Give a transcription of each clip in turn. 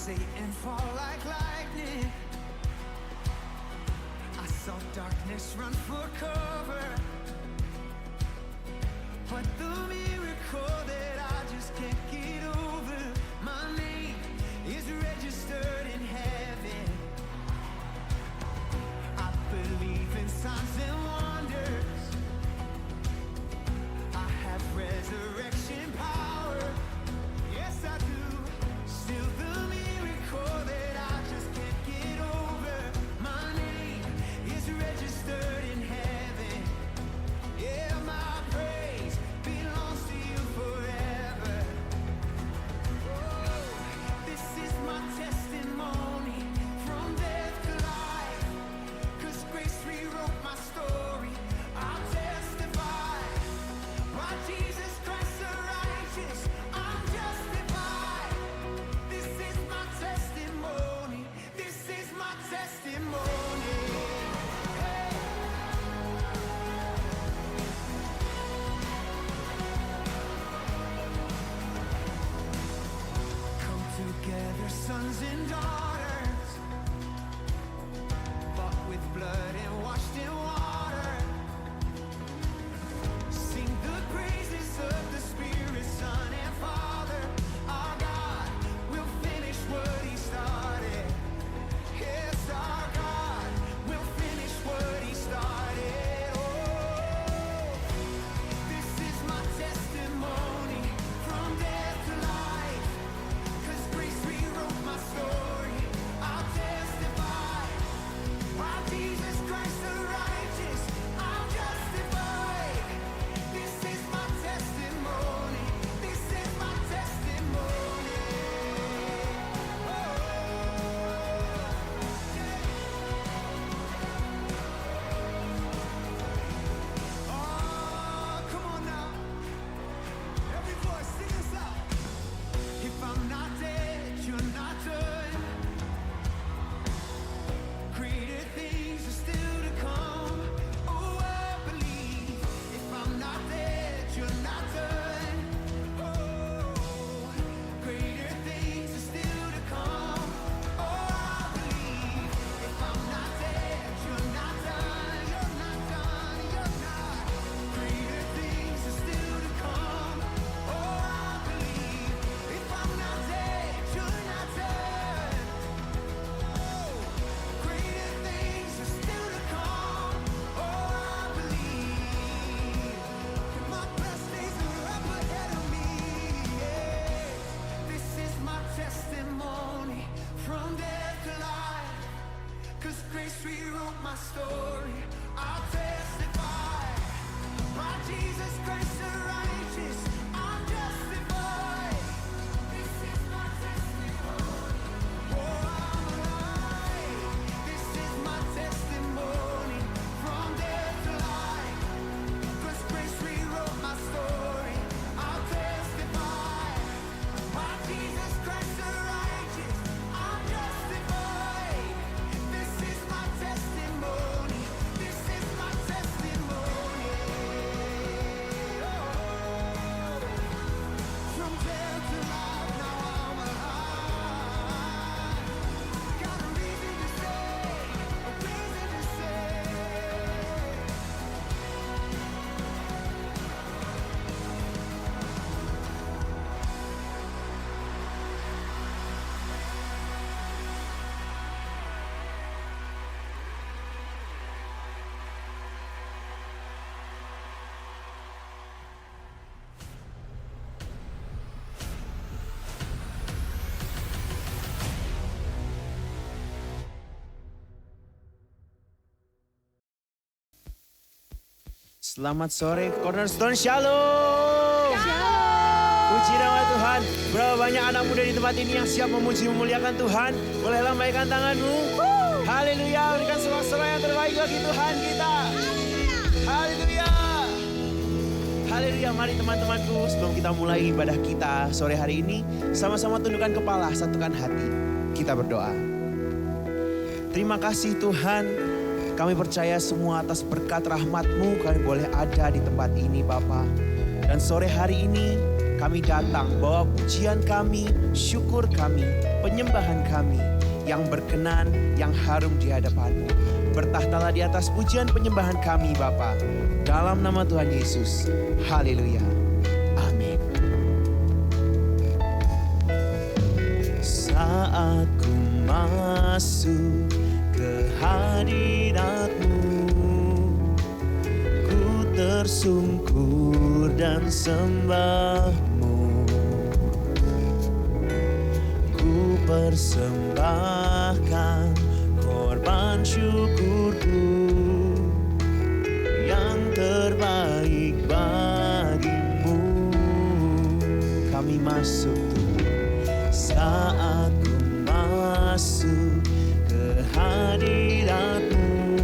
Satan fall like lightning. I saw darkness run for cover, but the miracle that I just can't get over, my name is registered in heaven. I believe in signs and wonders. I have resurrection power. Yes, I do. Still the miracle that I just can't get over, my name is registered in heaven. Yeah, my praise belongs to you forever. Oh, this is my testimony from death to life, 'cause grace rewrote my story. I'll testify, by Jesus Christ the righteous, I'm justified. This is my testimony. This is my testimony. Hey. Come together, sons and daughters, bought with blood and washed in water. Sing the praises of the Spirit, Son, and Father. Our God will finish what He started. Yes, our God will finish what He started. Oh, this is my testimony from death to life, 'cause grace rewrote my story. I'll testify, by Jesus Christ the righteous, I'm justified. This is my testimony. This is my testimony. Oh, oh, come on now. Every voice, sing this out. If I'm not dead, you're not done. Greater things are still to come. Oh, I believe. If I'm not dead, you're not done. Oh, greater things are still to come. Oh, I believe. If I'm not dead, you're not done. You're not done. You're not. Greater things are still to come. Oh, I believe. If I'm not dead, you're not done. Greater things are still to come. Oh, I believe. My best days are up ahead of me. Yeah. This is my testimony from death to life, 'cause grace rewrote my story. I'll testify, by Jesus Christ the righteous, I'm justified. This is my testimony. Oh, I'm alive. This is my testimony from death to life, 'cause grace rewrote my story. I'll testify, by Jesus Christ the righteous, I'm justified. This is my testimony. This is my testimony. Oh, from death to life, now I'm alive. Got a reason to say, a reason to say. Selamat sore Cornerstone, Shalom. Puji nama Tuhan. Berapa banyak anak muda di tempat ini yang siap memuji memuliakan Tuhan? Boleh lambaikan tanganmu. Haleluya, berikan sorak-sorai yang terbaik bagi Tuhan kita. Haleluya. Haleluya, mari teman-temanku, sebelum kita mulai ibadah kita sore hari ini, sama-sama tundukkan kepala, satukan hati. Kita berdoa. Terima kasih Tuhan, kami percaya semua atas berkat rahmat-Mu kami boleh ada di tempat ini Bapa. Dan sore hari ini kami datang bawa pujian kami, syukur kami, penyembahan kami yang berkenan, yang harum di hadapan-Mu. Bertahtalah di atas pujian penyembahan kami Bapa. Dalam nama Tuhan Yesus. Haleluya. Amin. Saat ku masuk ke hadirat-Mu, ku tersungkur dan sembah-Mu. Ku persembahkan korban syukurku yang terbaik bagimu. Kami masuk saat ku masuk ke hadirat-Mu,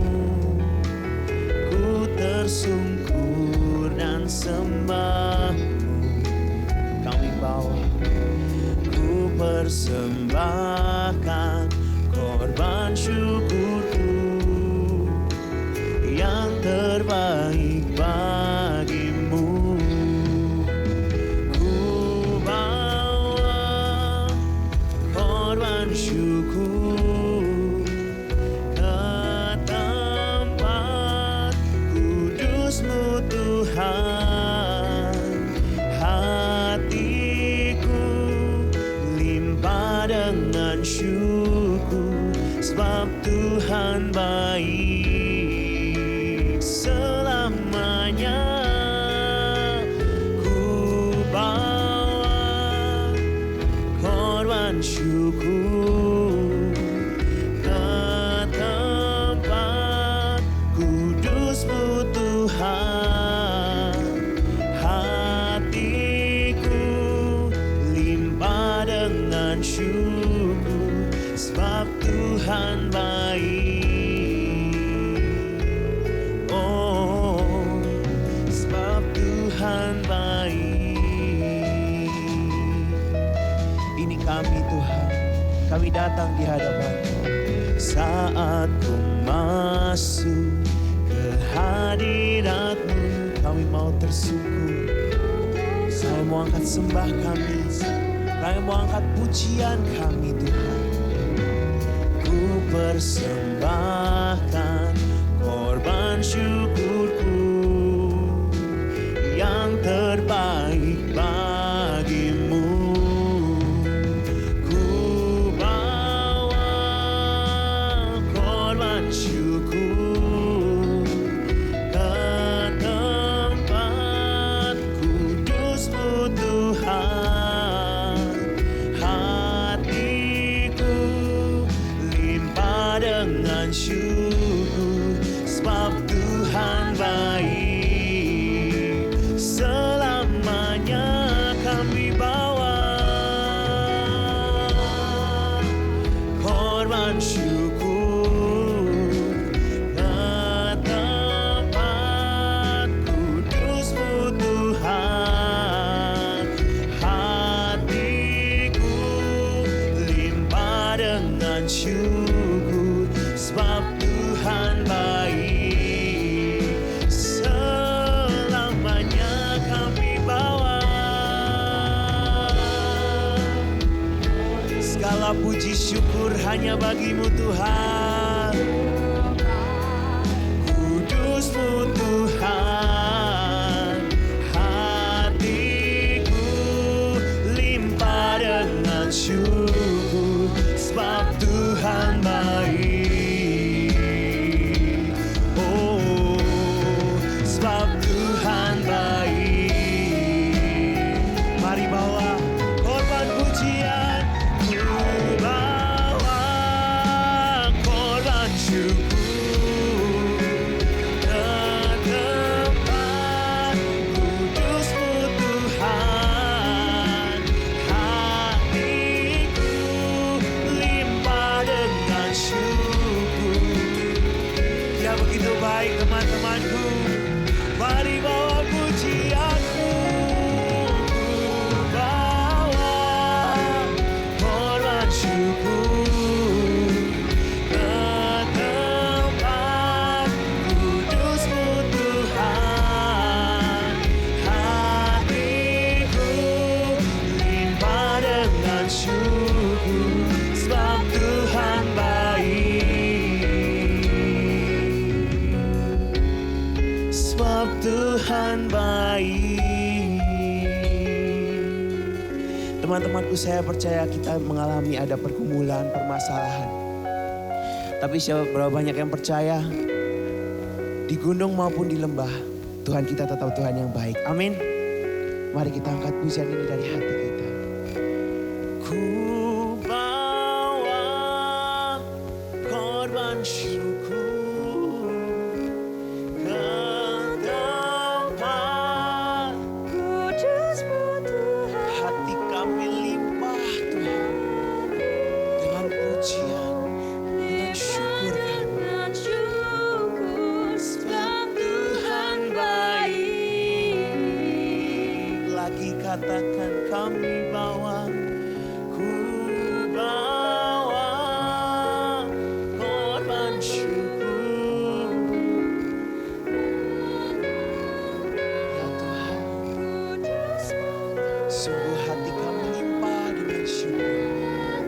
ku tersungkur dan sembah-Mu. Kami bawa, ku persembahkan korban syukurku yang terbaik bagimu. Ku bawa korban syukur ke tempat kudus-Mu Tuhan. Hatiku limpah dengan syukur, sebab Tuhan baik selamanya. Ku bawa korban syukur ke tempat kudus-Mu Tuhan. Hatiku limpah dengan syukur, sebab Tuhan baik. Oh, sebab Tuhan baik. Ini kami Tuhan, kami datang di hadapan-Mu. Saat ku masuk ke hadirat-Mu, kami mau tersungkur. Kami mau angkat sembah kami, kami mau angkat pujian kami Tuhan. Ku persembahkan korban syukurku yang terbaik bagimu. Ku bawa korban syukur ke tempat kudus-Mu Tuhan. Hatiku limpah dengan syukur, sebab Tuhan baik selamanya. Kami bawa korban syukur ke tempat kudus-Mu Tuhan. Hatiku limpah dengan syukur, sebab Tuhan baik selamanya. Kami bawa segala puji syukur hanya bagi-Mu Tuhan. Kudus-Mu Tuhan. Hatiku limpah dengan syukur, sebab Tuhan baik. Oh, sebab Tuhan baik. Mari bawa korban pujian. Ku bawa korban syukur ke tempat kudus-Mu Tuhan. Hatiku limpah dengan syukur. Dia begitu baik teman-temanku. Mari bawa pujianku. Ku bawa korban syukur ke tempat kudus-Mu Tuhan. Hatiku sebab Tuhan baik. Teman-temanku, saya percaya kita mengalami ada pergumulan, permasalahan. Tapi berapa banyak yang percaya di gunung maupun di lembah, Tuhan kita tetap Tuhan yang baik. Amin. Mari kita angkat pujian ini dari hati kita. Ku bawa korban syukur ke tempat Kudus-Mu Tuhan, hati kami limpah Tuhan dengan pujian, dengan syukur kami. dengan syukur sebab Tuhan baik. Lagi katakan kami bawa, ku bawa korban syukur. Ya Tuhan, Kudus-Mu sungguh hati kami limpah dengan syukur.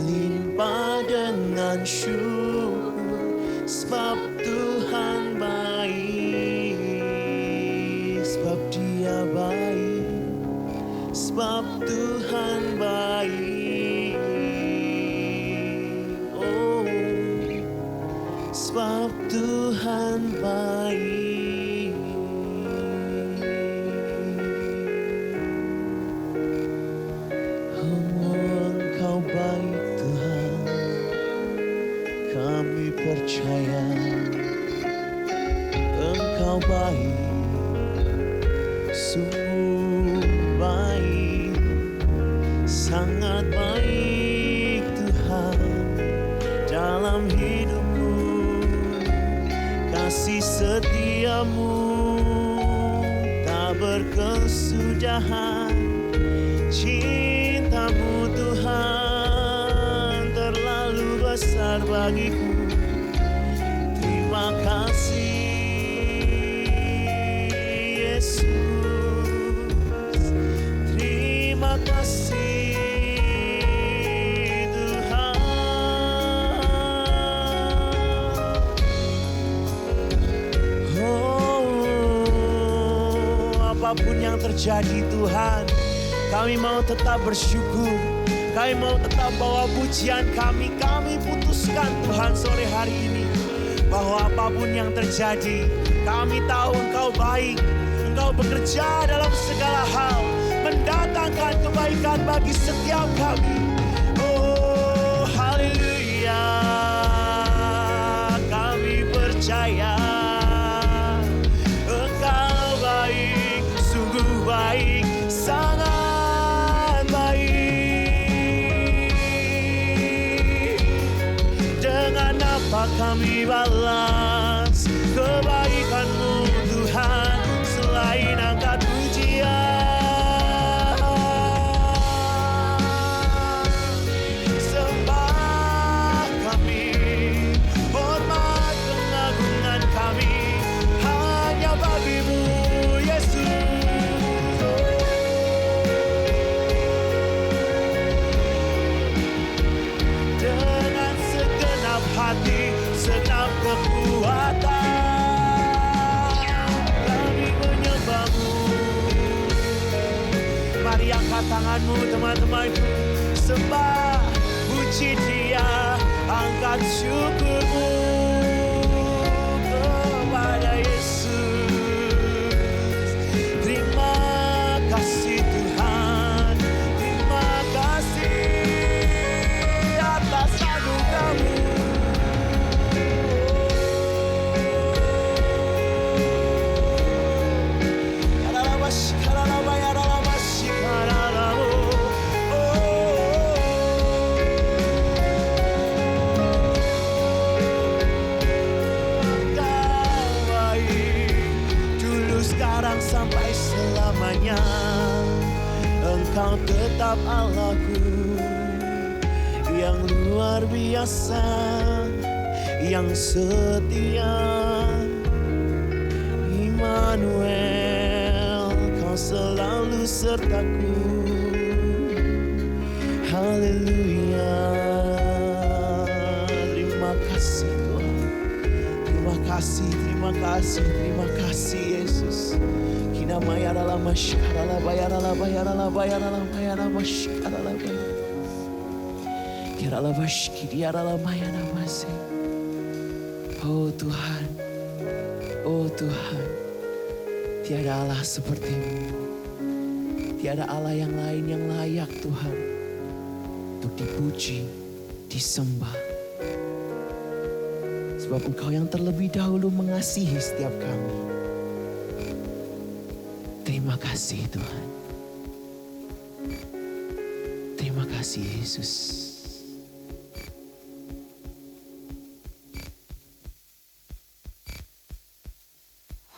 Limpah dengan syukur sebab Tuhan baik, sebab Dia baik, sebab Tuhan baik. Oh, sebab Tuhan baik. Oh, Engkau baik Tuhan, kami percaya Engkau baik, sungguh baik, sangat baik Tuhan dalam hidupku. Kasih setiamu tak berkesudahan, cintamu Tuhan terlalu besar bagiku. Terima kasih Yesus, terima kasih Tuhan. Oh, apapun yang terjadi Tuhan, kami mau tetap bersyukur. Kami mau tetap bawa pujian kami. Kami putuskan Tuhan sore hari ini bahwa apapun yang terjadi, kami tahu Engkau baik. Engkau bekerja dalam segala hal, mendatangkan kebaikan bagi setiap kami. Oh, haleluya. Kami percaya Engkau baik, sungguh baik, sangat baik. Dengan apa kami balas kebaikan-Mu Tuhan, selain angkat pujian. Sembah kami, hormat pengagungan kami hanya bagi-Mu Yesus. Dengan segenap hati, segenap kekuatan, kami menyembah-Mu. Mari angkat tanganmu teman-temanku, sembah, puji Dia, angkat syukurmu kepada Yesus. Terima kasih Tuhan, terima kasih atas anugerah-Mu. Sekarang sampai selamanya Engkau tetap Allahku yang luar biasa, yang setia. Immanuel, Kau selalu sertaku. Haleluya. Terima kasih Tuhan, terima kasih, terima kasih, terima kasih Yesus. Kina mayara lama shikara bayara la bayara la bayara la bayara mashikara la bayara. Kira la bashki diara la mayara mase. Oh Tuhan, oh Tuhan, tiada Allah seperti-Mu. Tiada Allah yang lain yang layak Tuhan untuk dipuji, disembah. Sebab Engkau yang terlebih dahulu mengasihi setiap kami. Terima kasih Tuhan. Terima kasih Yesus.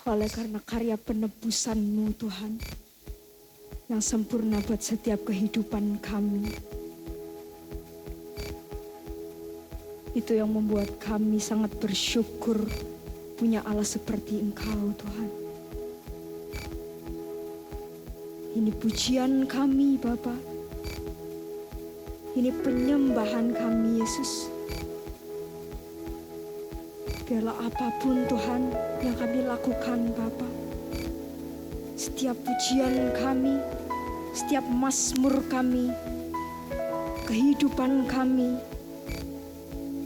Oleh karena karya penebusan-Mu Tuhan, yang sempurna buat setiap kehidupan kami, itu yang membuat kami sangat bersyukur punya Allah seperti Engkau Tuhan. Ini pujian kami Bapa, ini penyembahan kami Yesus. Biarlah apapun Tuhan yang kami lakukan Bapa, setiap pujian kami, setiap mazmur kami, kehidupan kami,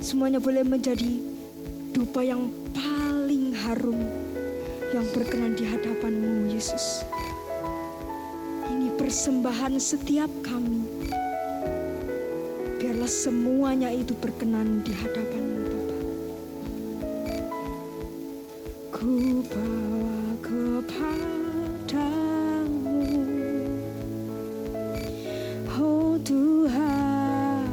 semuanya boleh menjadi dupa yang paling harum, yang berkenan di hadapan-Mu Yesus. Ini persembahan setiap kami. Biarlah semuanya itu berkenan di hadapan-Mu Bapa. Ku bawa kepadamu, oh Tuhan,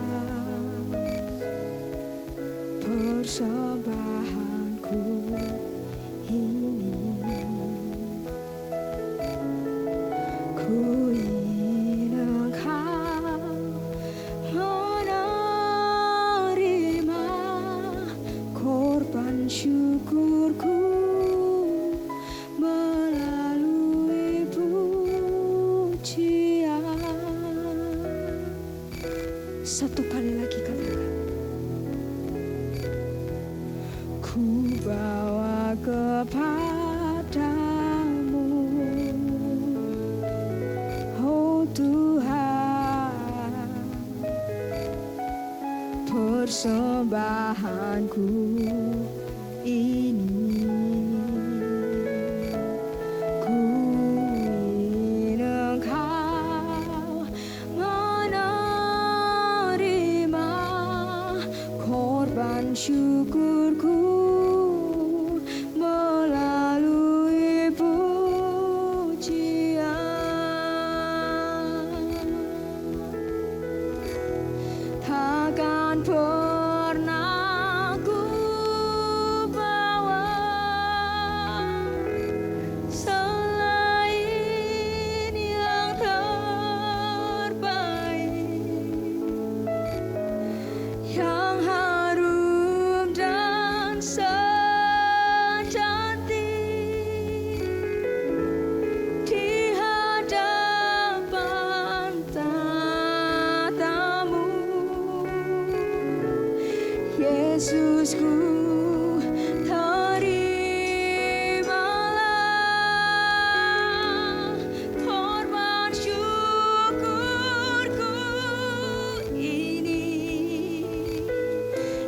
persembahanku ini. Ku ingin Engkau menerima korban syukurku melalui pujian. Satu kali lagi katakan. Ku bawa kepadamu, oh Tuhan, persembahanku ini. Ku ingin Engkau menerima korban syukurku melalui pujian. Takkan pernah ku bawa selain yang terbaik, yang harum dan secantik di hadapan tatamu. Yesusku, terimalah korban syukurku ini,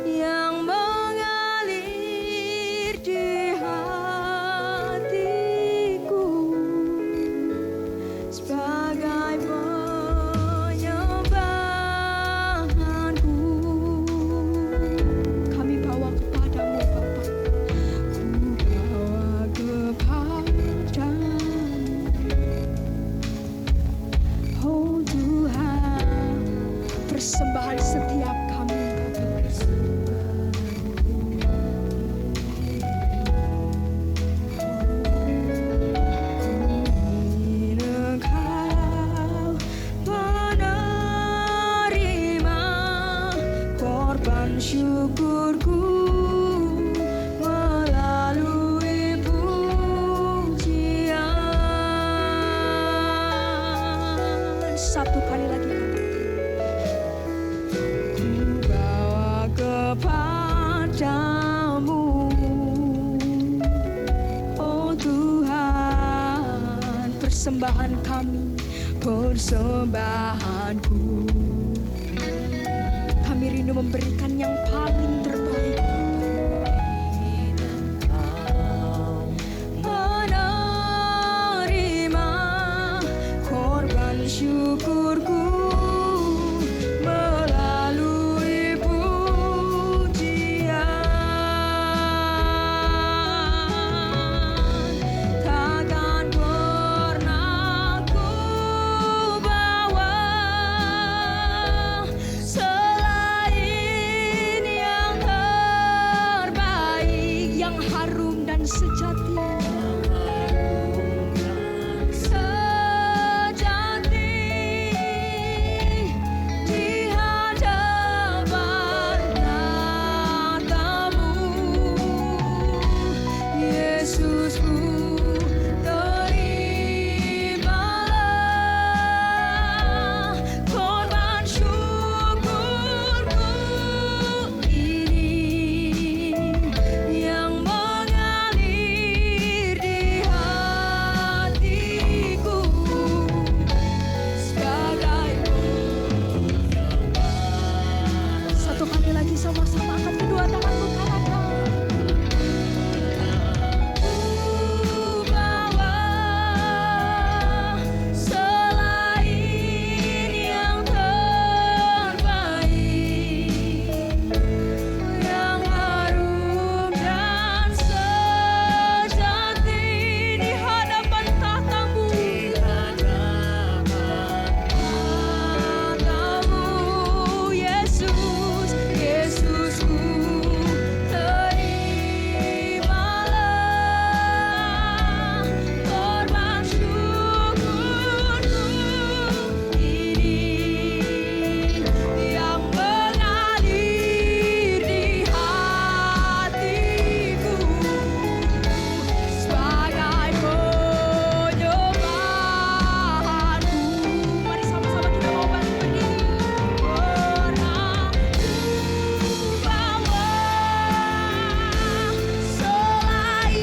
yang mengalir di hatiku sebagai penyembahanku. Kami bawa kepada persembahan kami, persembahanku. Kami rindu memberikan yang paling terbaik. Menerima korban syukurku melalui pujian. Takkan pernah ku bawa selain yang terbaik, yang harum dan sejati. Di hadapan matamu, Yesusku, terimalah korban syukurku ini yang mengalir di hatiku sebagai. Satu kali lagi sama-sama angkat kedua tanganmu, katakan. Ku bawa selain yang terbaik, yang harum dan sejati di hadapan tahtamu, Yesus, Yesusku, terimalah korban syukurku ini yang mengalir di hatiku sebagai penyembahanku. Mari sama-sama kita mau bangkit berdiri. Pernah ku bawa selain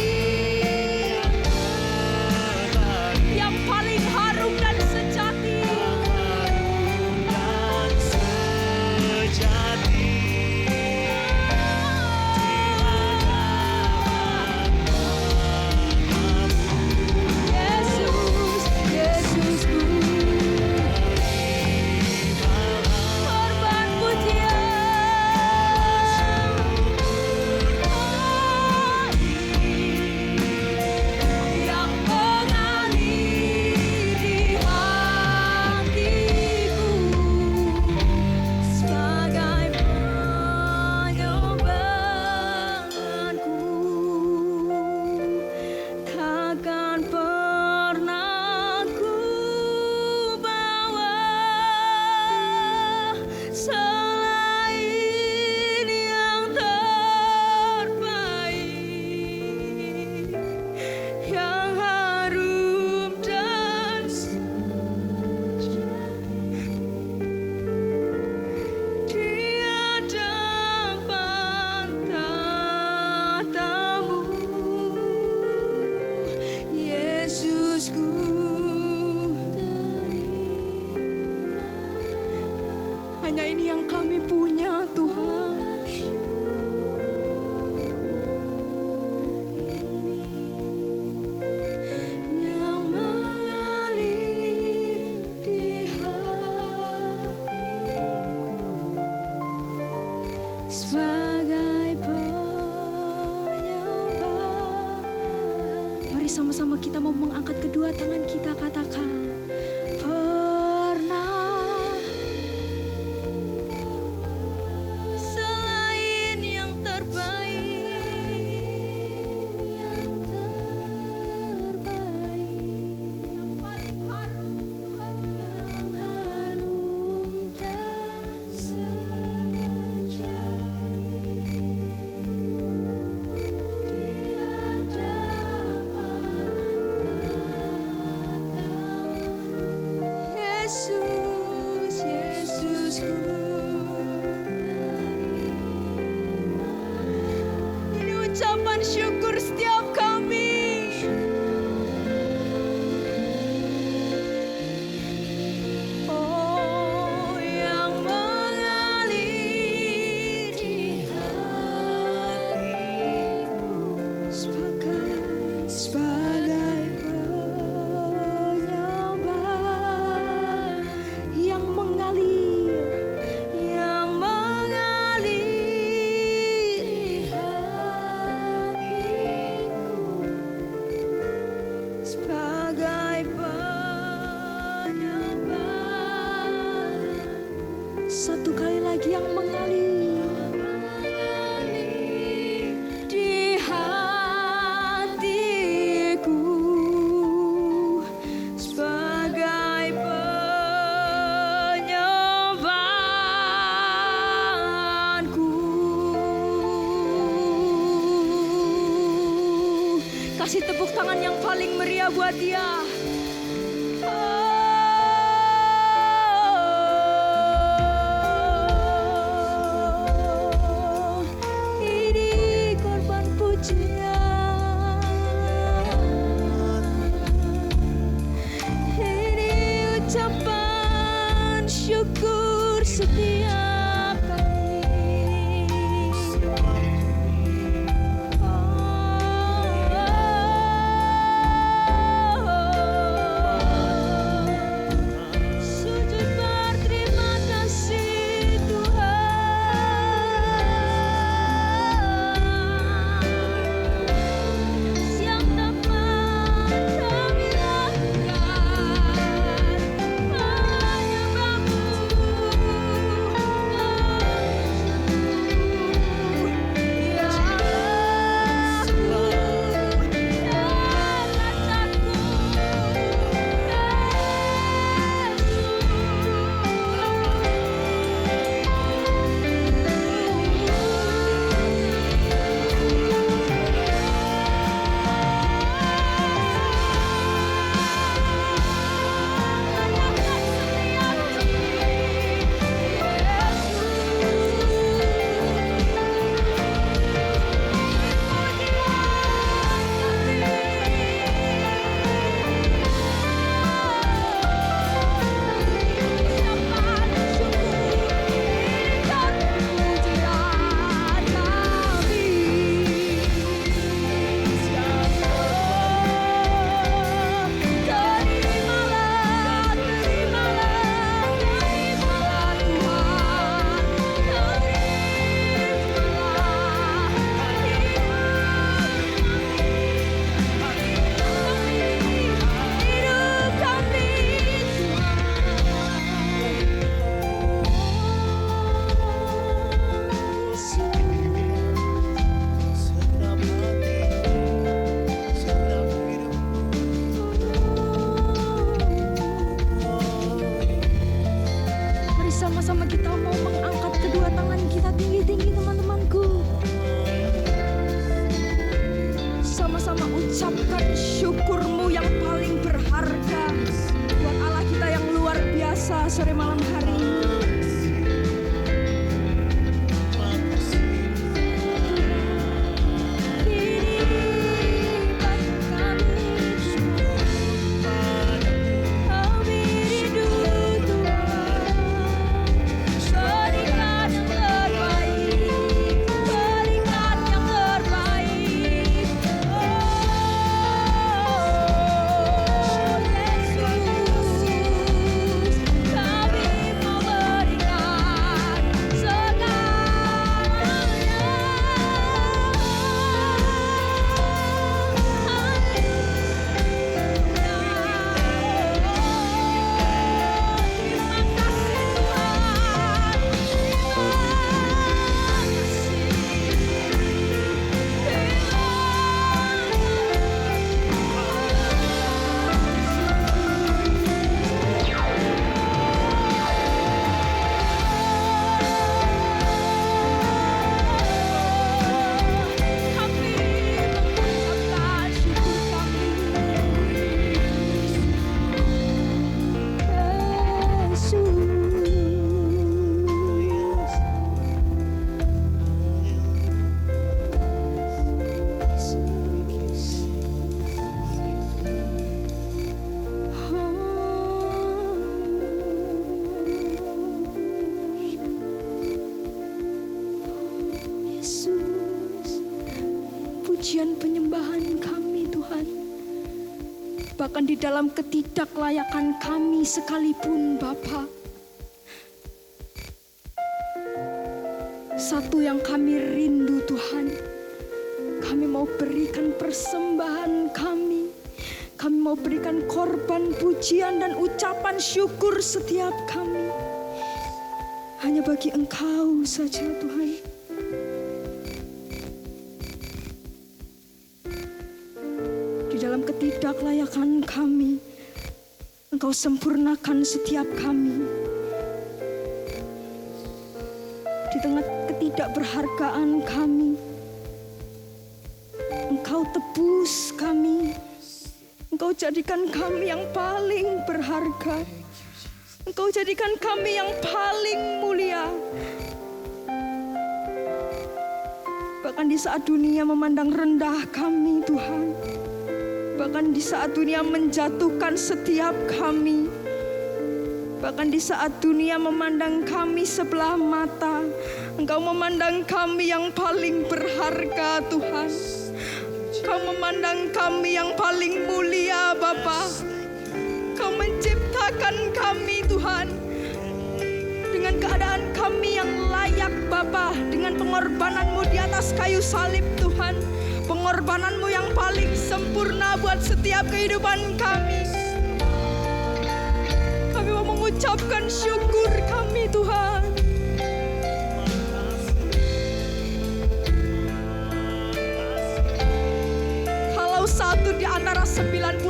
yang paling harum dan sejati. Yesus, Yesusku, korban pujian yang mengalir di hatiku sebagai penyembahanku. Takkan pernah ku bawa selain yang terbaik, yang harum dan di hadapan tahtamu, Yesusku. Hanya ini yang kami punya, Tuhan. Yang mengalir di hatiku sebagai penyembahan. Mari sama-sama kita mau mengangkat kedua tangan kita, katakan. Pernah selain yang terbaik, yang paling harum, yang harum dan sejati di hadapan kasih tepuk tangan yang paling meriah buat dia. Ini korban pujian, ini ucapan syukur setiap kami. Sujud berterima kasih Tuhan, siang dapat kami lakukan menyembah-Mu. Ya Allahku, ya Rajaku, Segenap hati, segenap Mari sama-sama kita mau mengangkat kedua tangan kita tinggi-tinggi, teman-temanku. Sama-sama ucapkan syukur-Mu yang paling berharga buat Allah kita yang luar biasa sore malam hari ini. Ini bagi kami kami rindu Tuhan, berikan yang terbaik, berikan yang terbaik. Oh Yesus, kami mau berikan Yesus, pujian penyembahan kami Tuhan. Bahkan di dalam ketidaklayakan kami sekalipun Bapa, satu yang kami rindu Tuhan, kami mau berikan persembahan kami. Kami mau berikan korban pujian dan ucapan syukur setiap kami hanya bagi Engkau saja Tuhan. Di dalam ketidaklayakan kami, Engkau sempurnakan setiap kami. Di tengah ketidakberhargaan kami, Engkau Engkau tebus kami. Engkau jadikan kami yang paling berharga. Engkau jadikan kami yang paling mulia. Bahkan di saat dunia memandang rendah kami, Tuhan. Bahkan di saat dunia menjatuhkan setiap kami. Bahkan di saat dunia memandang kami sebelah mata, Engkau memandang kami yang paling berharga, Tuhan. Engkau memandang kami yang paling mulia, Bapa. Engkau menciptakan kami, Tuhan, dengan keadaan kami yang layak, Bapa, dengan pengorbanan-Mu di atas kayu salib, Tuhan. Pengorbanan-Mu yang paling sempurna buat setiap kehidupan kami. Kami mau mengucapkan syukur kami, Tuhan. Kalau satu di antara 99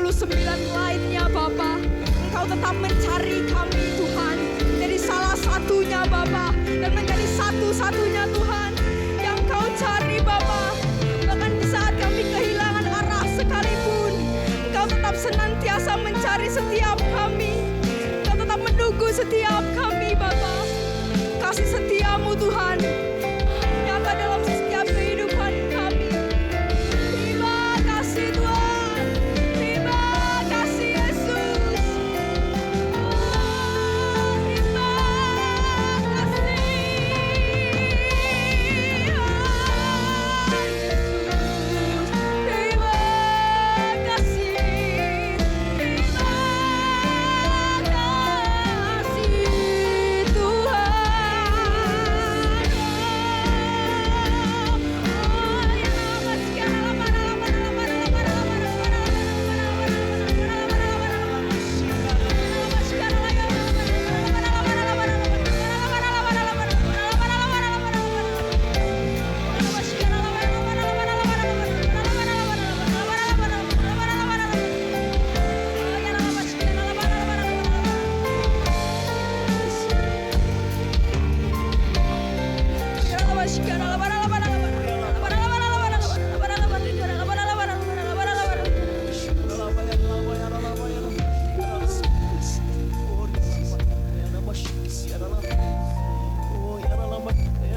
lainnya, Bapa, Engkau tetap mencari kami, Tuhan. Menjadi salah satunya, Bapa, dan menjadi satu-satunya, Tuhan, yang Kau cari, Bapa. Bahkan di saat kami kehilangan arah sekalipun, Engkau tetap senantiasa mencari setiap kami. Engkau tetap menunggu setiap kami, Bapa. Kasih setiamu, Tuhan, nyata dalam setiap kehidupan kami. Terima kasih, Tuhan. Terima kasih, Yesus. Oh, terima kasih. Terima kasih.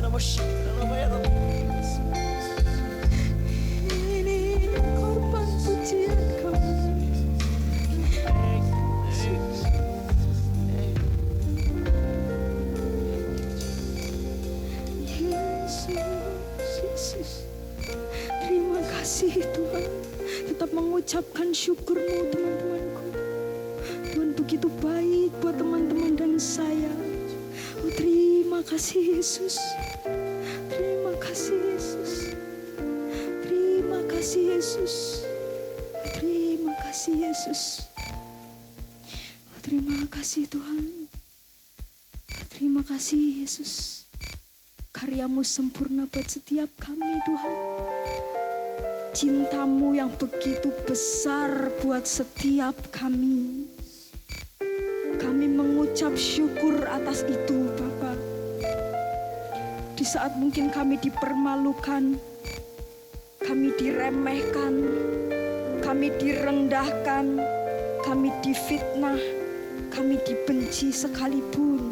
Terima kasih, Ini korban pujian kami. Yesus. Terima kasih, Tuhan. Tetap mengucapkan syukur-Mu, teman-temanku. Tuhan begitu baik buat teman-teman dan saya. Oh, terima kasih, Yesus. Terima kasih, Yesus. Terima kasih, Yesus. Terima kasih, Yesus. Terima kasih, Tuhan. Terima kasih, Yesus. Karya-Mu sempurna buat setiap kami, Tuhan. Cinta-Mu yang begitu besar buat setiap kami. Kami mengucap syukur atas itu, Bapa. Di saat mungkin kami dipermalukan, kami diremehkan, kami direndahkan, kami difitnah, kami dibenci sekalipun.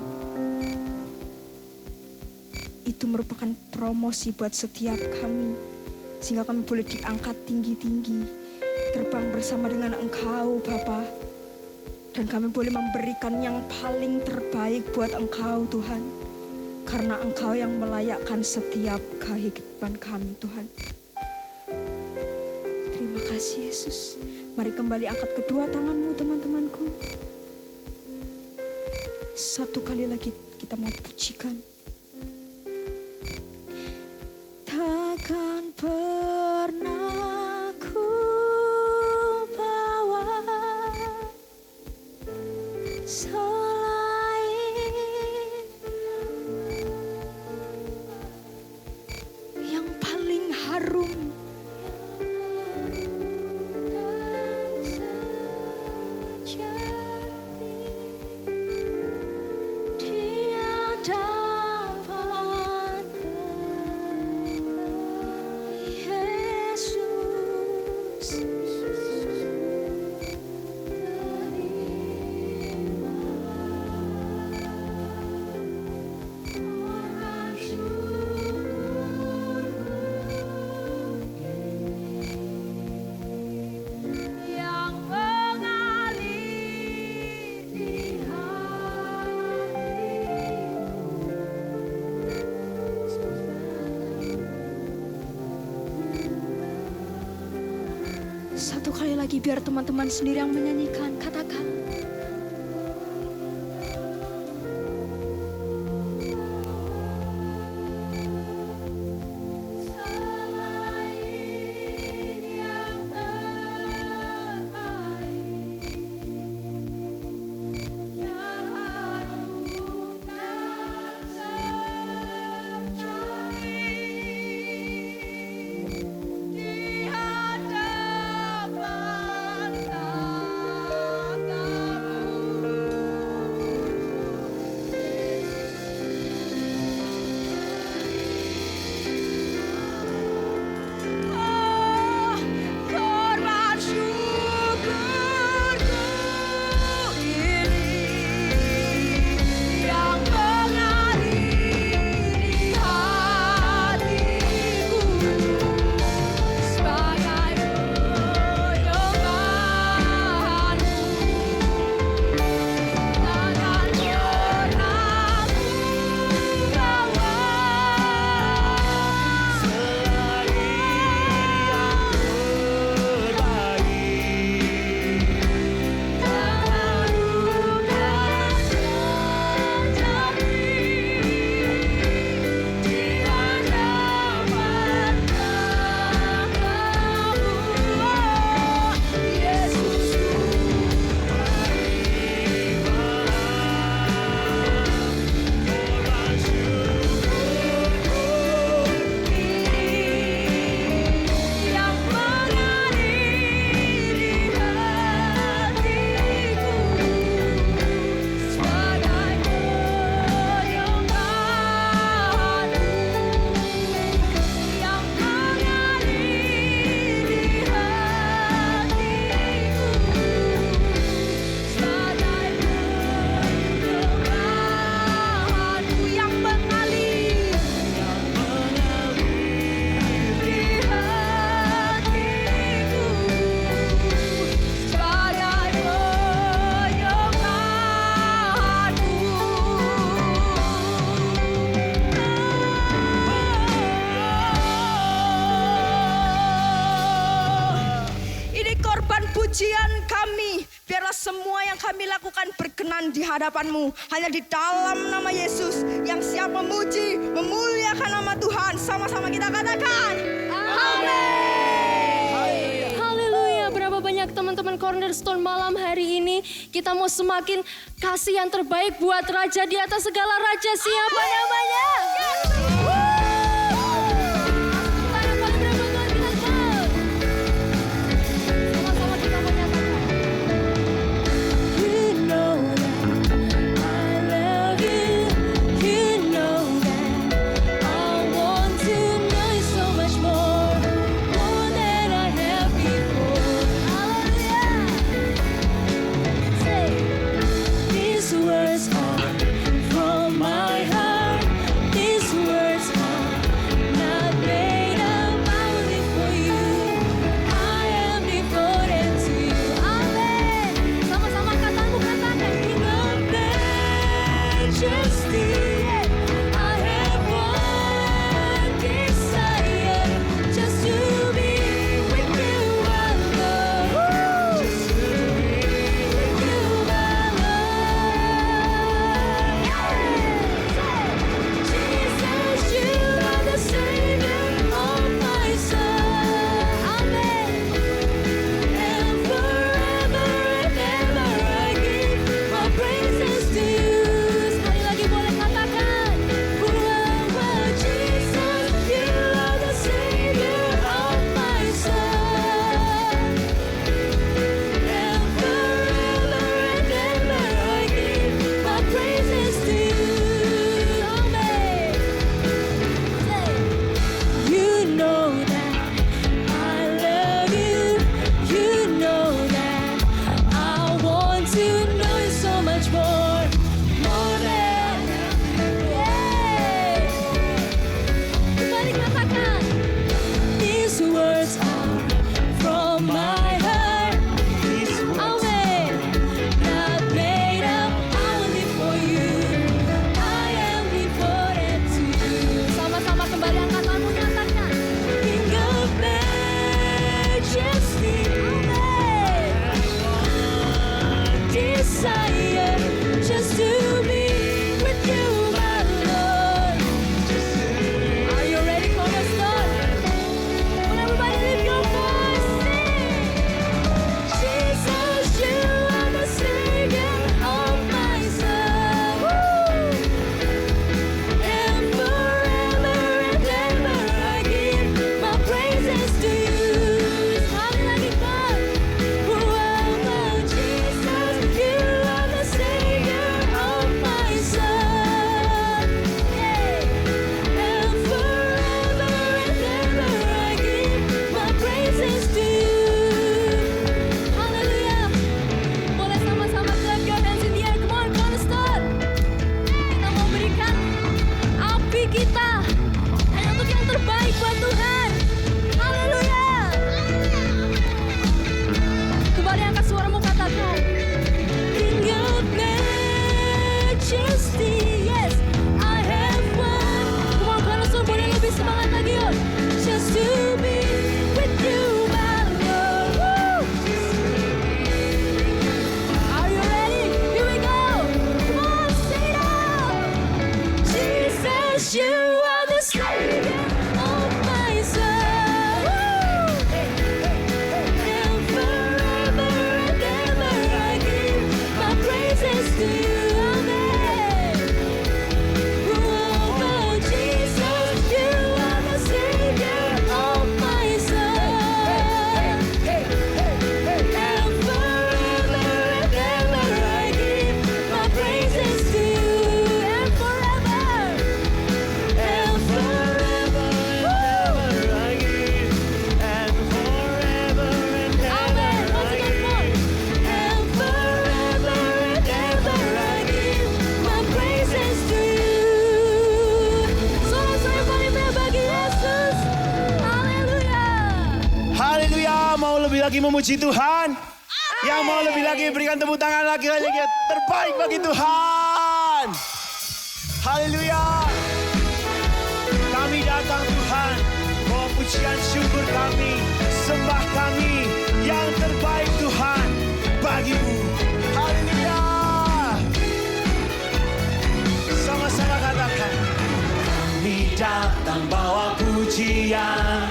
Itu merupakan promosi buat setiap kami, sehingga kami boleh diangkat tinggi-tinggi, terbang bersama dengan Engkau, Bapa. Dan kami boleh memberikan yang paling terbaik buat Engkau, Tuhan. Karena Engkau yang melayakkan setiap kehidupan kami, Tuhan. Terima kasih, Yesus. Mari kembali angkat kedua tanganmu, teman-temanku. Satu kali lagi kita mau pujikan. Takkan pernah ku bawa selain yang paling harum. Tiada Satu kali lagi biar teman-teman sendiri yang menyanyikan. Katakan. Korban syukurku ini yang mengaliri hatiku sebagai penyembahanku. Takkan pernah ku bawa yang mengaliri hatiku sebagai penyembahanku, yang mengaliri hatiku sebagai penyembahanku, yang mengalir di hatiku sebagai penyembahanku. Ini korban pujian kami. Biarlah semua yang kami lakukan berkenan di hadapan-Mu. Hanya di dalam nama Yesus yang siap memuji, memuliakan nama Tuhan. Sama-sama kita katakan. Amin. Haleluya, berapa banyak teman-teman Cornerstone malam hari ini kita mau semakin kasih yang terbaik buat Raja di atas segala raja. Siapa namanya? Barangkali berapa Tuhan kita sebut. Sama-sama kita menyatakan. You know that I love you. You know that I want to know you so much more than I have before. Hallelujah. Say, these words are from my heart. These Siapa mau lebih lagi memuji Tuhan? Yang mau lebih lagi berikan tepuk tangan lagi yang terbaik bagi Tuhan. Haleluya. Kami datang Tuhan, bawa pujian syukur kami, sembah kami yang terbaik Tuhan bagimu. Haleluya. Sama-sama katakan. Kami datang bawa pujian,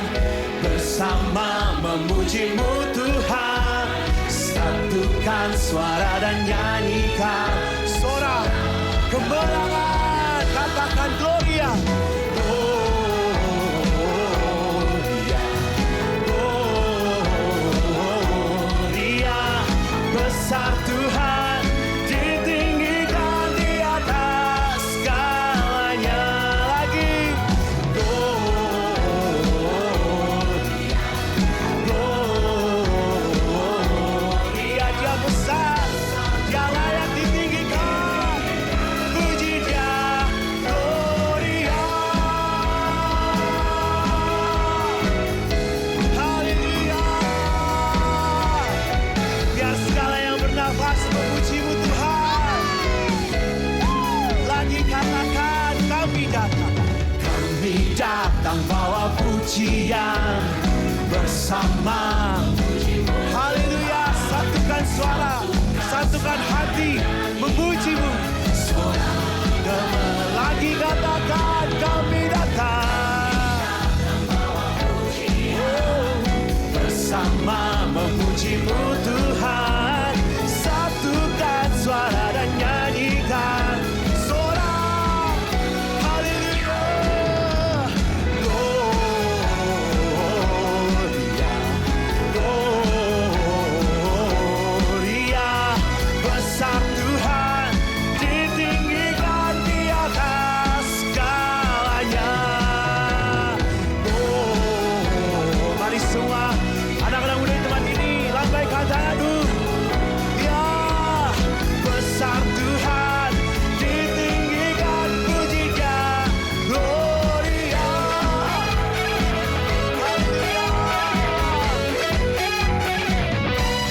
bersama memuji-Mu Tuhan. Satukan suara dan nyanyikan sorak kemenangan, katakan Gloria. Gloria, Gloria, besar Tuhan, ditinggikan di atas segalanya lagi. Gloria, Dia besar, Dia layak ditinggikan. Puji Dia, Gloria. Haleluya. Biar segala yang bernafas memuji-Mu Tuhan. Lagi katakan, kami datang. Kami datang bawa pujian bersama. Haleluya, satukan suara, satukan hati, memuji-Mu. Lagi katakan, kami datang. Bersama memuji-Mu Tuhan. Satukan suara dan nyanyikan sorak. Haleluya. Gloria, Gloria, besar Tuhan, ditinggikan di atas segalanya. Mari semua anak-anak muda di tempat ini lambaikan tanganmu. Ya, besar Tuhan, ditinggikan, puji Dia, Gloria. Haleluya.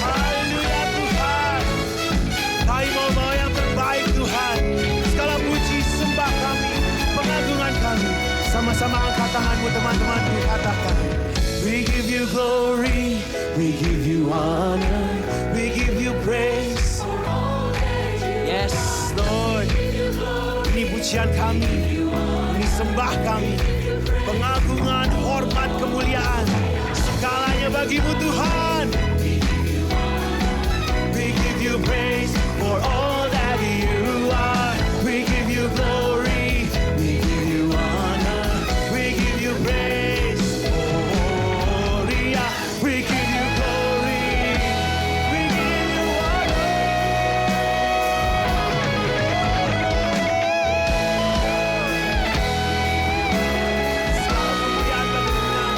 Haleluya Tuhan. Kami mau bawa yang terbaik Tuhan. Segala puji sembah kami, pengagungan kami. Sama-sama angkat tanganmu teman-temanku, katakan. We give you glory, we give you honor, we give you praise. Yes, Lord. Ini pujian kami, ini sembah kami, pengagungan, hormat, kemuliaan, segalanya bagimu Tuhan. We give you praise for all that you are. We give you glory, we give you honor, we give you praise. Gloria, we give you glory, we give you honor. Selalu kemuliaan bagi Tuhan.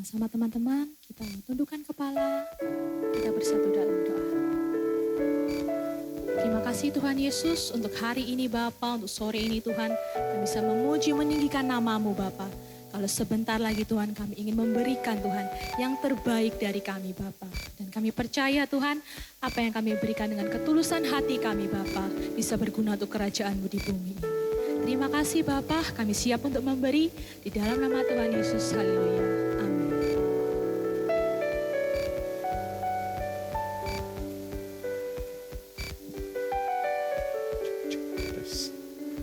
Bersama-sama teman-teman, kita tundukkan kepala, kita bersatu dalam doa. Terima kasih Tuhan Yesus untuk hari ini Bapa, untuk sore ini Tuhan, kami bisa memuji meninggikan nama-Mu Bapa. Kalau sebentar lagi Tuhan kami ingin memberikan Tuhan yang terbaik dari kami Bapa. Dan kami percaya Tuhan apa yang kami berikan dengan ketulusan hati kami Bapa bisa berguna untuk kerajaan-Mu di bumi ini. Terima kasih Bapa, kami siap untuk memberi di dalam nama Tuhan Yesus. Haleluya. Amin.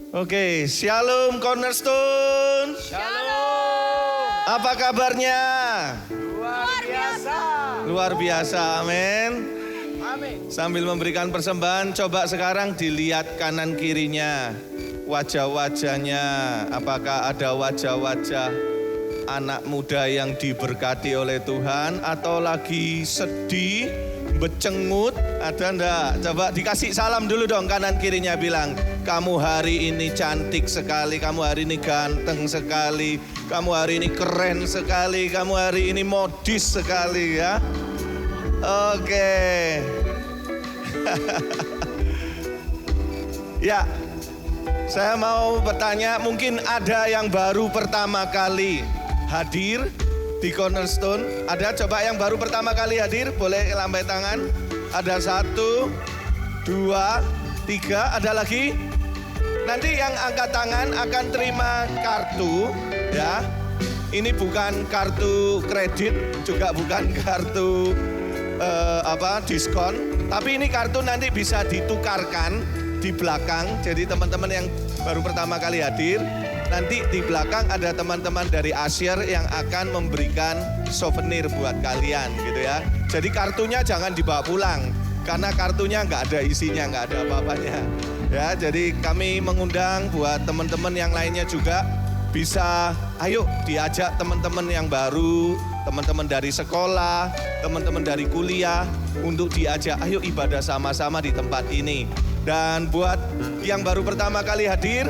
Oke, Shalom Cornerstone. Shalom. Apa kabarnya? Luar biasa. Luar biasa, amin. Amin. Sambil memberikan persembahan, coba sekarang dilihat kanan kirinya. Wajah-wajahnya, apakah ada wajah-wajah anak muda yang diberkati oleh Tuhan atau lagi sedih, becengut, ada enggak? Coba dikasih salam dulu dong kanan kirinya, bilang, kamu hari ini cantik sekali, kamu hari ini ganteng sekali, kamu hari ini keren sekali, kamu hari ini modis sekali ya. Oke. Ya, saya mau bertanya, mungkin ada yang baru pertama kali hadir di Cornerstone. Ada coba yang baru pertama kali hadir, boleh lambai tangan. Ada 1, 2, 3, ada lagi. Nanti yang angkat tangan akan terima kartu ya. Ini bukan kartu kredit, juga bukan kartu diskon. Tapi ini kartu nanti bisa ditukarkan di belakang. Jadi teman-teman yang baru pertama kali hadir, nanti di belakang ada teman-teman dari Asyir yang akan memberikan souvenir buat kalian gitu ya. Jadi kartunya jangan dibawa pulang, karena kartunya nggak ada isinya, nggak ada apa-apanya. Ya, jadi kami mengundang buat teman-teman yang lainnya juga bisa, ayo diajak teman-teman yang baru, teman-teman dari sekolah, teman-teman dari kuliah, untuk diajak, ayo ibadah sama-sama di tempat ini. Dan buat yang baru pertama kali hadir,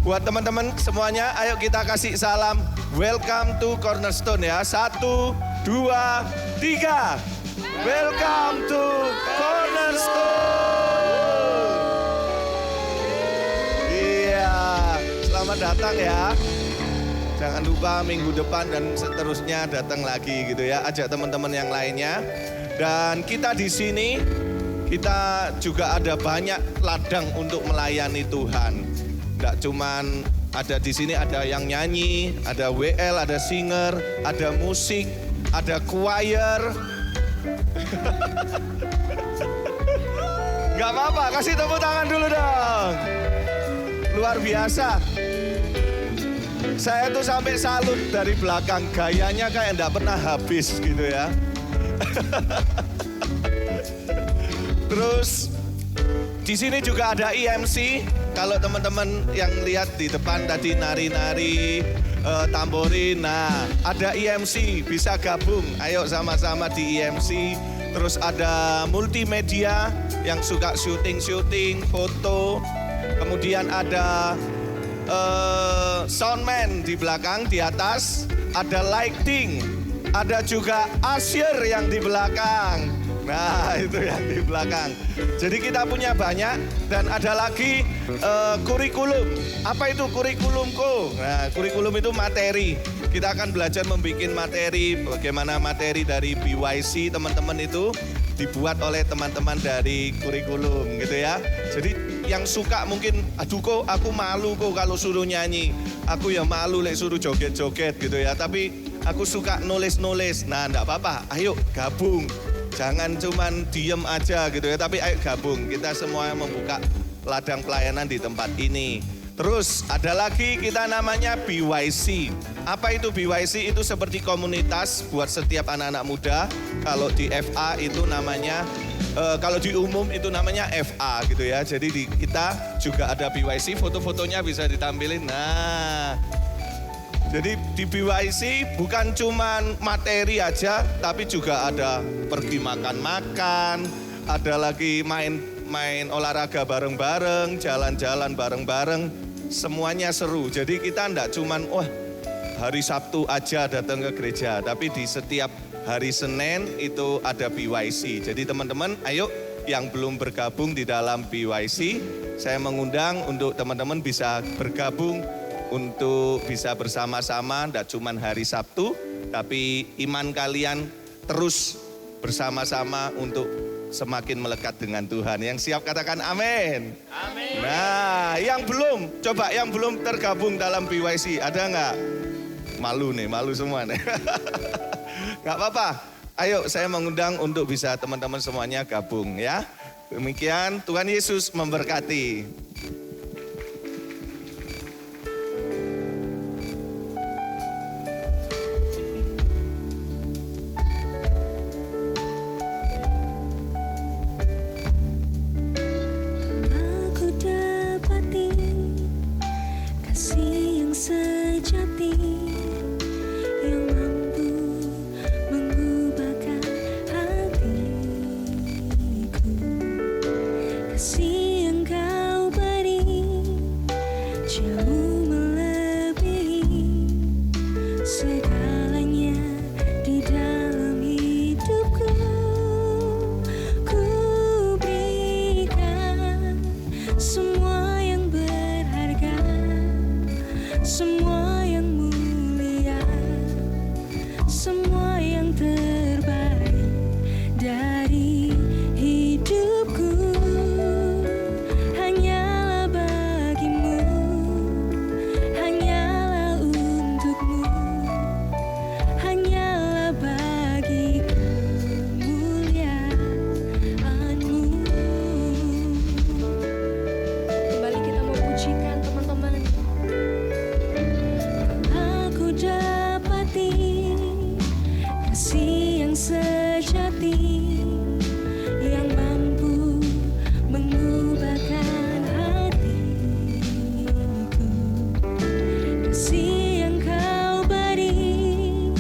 buat teman-teman semuanya, ayo kita kasih salam, welcome to Cornerstone ya. 1, 2, 3, welcome to Cornerstone. Selamat datang ya. Jangan lupa minggu depan dan seterusnya datang lagi gitu ya. Ajak teman-teman yang lainnya. Dan kita di sini, kita juga ada banyak ladang untuk melayani Tuhan. Nggak cuman ada di sini, ada yang nyanyi, ada WL, ada singer, ada musik, ada choir. Nggak apa-apa, kasih tepuk tangan dulu dong. Luar biasa. Saya tuh sampai salut dari belakang, gayanya kayak enggak pernah habis gitu ya. Terus di sini juga ada IMC. Kalau teman-teman yang lihat di depan tadi nari-nari, tamborin, nah ada IMC, bisa gabung. Ayo sama-sama di IMC. Terus ada multimedia yang suka syuting-syuting, foto. Kemudian ada soundman di belakang, di atas, ada lighting, ada juga Asyir yang di belakang. Nah itu yang di belakang. Jadi kita punya banyak dan ada lagi kurikulum. Apa itu kurikulumku? Nah kurikulum itu materi. Kita akan belajar membuat materi, bagaimana materi dari BYC teman-teman itu dibuat oleh teman-teman dari kurikulum gitu ya. Jadi yang suka mungkin, aduh kok aku malu kok kalau suruh nyanyi. Aku ya malu lek suruh joget-joget gitu ya. Tapi aku suka nulis-nulis. Nah enggak apa-apa, ayo gabung. Jangan cuman diem aja gitu ya. Tapi ayo gabung, kita semua membuka ladang pelayanan di tempat ini. Terus ada lagi kita namanya BYC. Apa itu BYC? Itu seperti komunitas buat setiap anak-anak muda. Kalau di FA itu namanya, kalau di umum itu namanya FA gitu ya. Jadi kita juga ada BYC, foto-fotonya bisa ditampilin. Nah, jadi di BYC bukan cuman materi aja, tapi juga ada pergi makan-makan, ada lagi main olahraga bareng-bareng, jalan-jalan bareng-bareng. Semuanya seru. Jadi kita enggak cuman hari Sabtu aja datang ke gereja, tapi di setiap hari Senin itu ada BYC. Jadi teman-teman, ayo yang belum bergabung di dalam BYC, saya mengundang untuk teman-teman bisa bergabung untuk bisa bersama-sama, tidak cuma hari Sabtu, tapi iman kalian terus bersama-sama untuk semakin melekat dengan Tuhan. Yang siap katakan amin. Amin. Nah, yang belum tergabung dalam BYC, ada nggak? Malu semua nih. Nggak apa-apa. Ayo saya mengundang untuk bisa teman-teman semuanya gabung ya. Demikian, Tuhan Yesus memberkati. Aku dapati kasih yang sejati yang mampu mengubahkan hatiku. Kasih yang kau beri jauh melebihi segalanya di dalam hidupku. Ku berikan semua yang berharga, semua yang mulia, semua yang terbaik dari hidupku. Hanyalah bagimu, hanyalah untukmu, hanyalah bagi kemuliaan-Mu. Kembali kita mau pujikan teman-teman. Aku dapati kasih yang sejati yang mampu mengubahkan hatiku. Kasih yang kau beri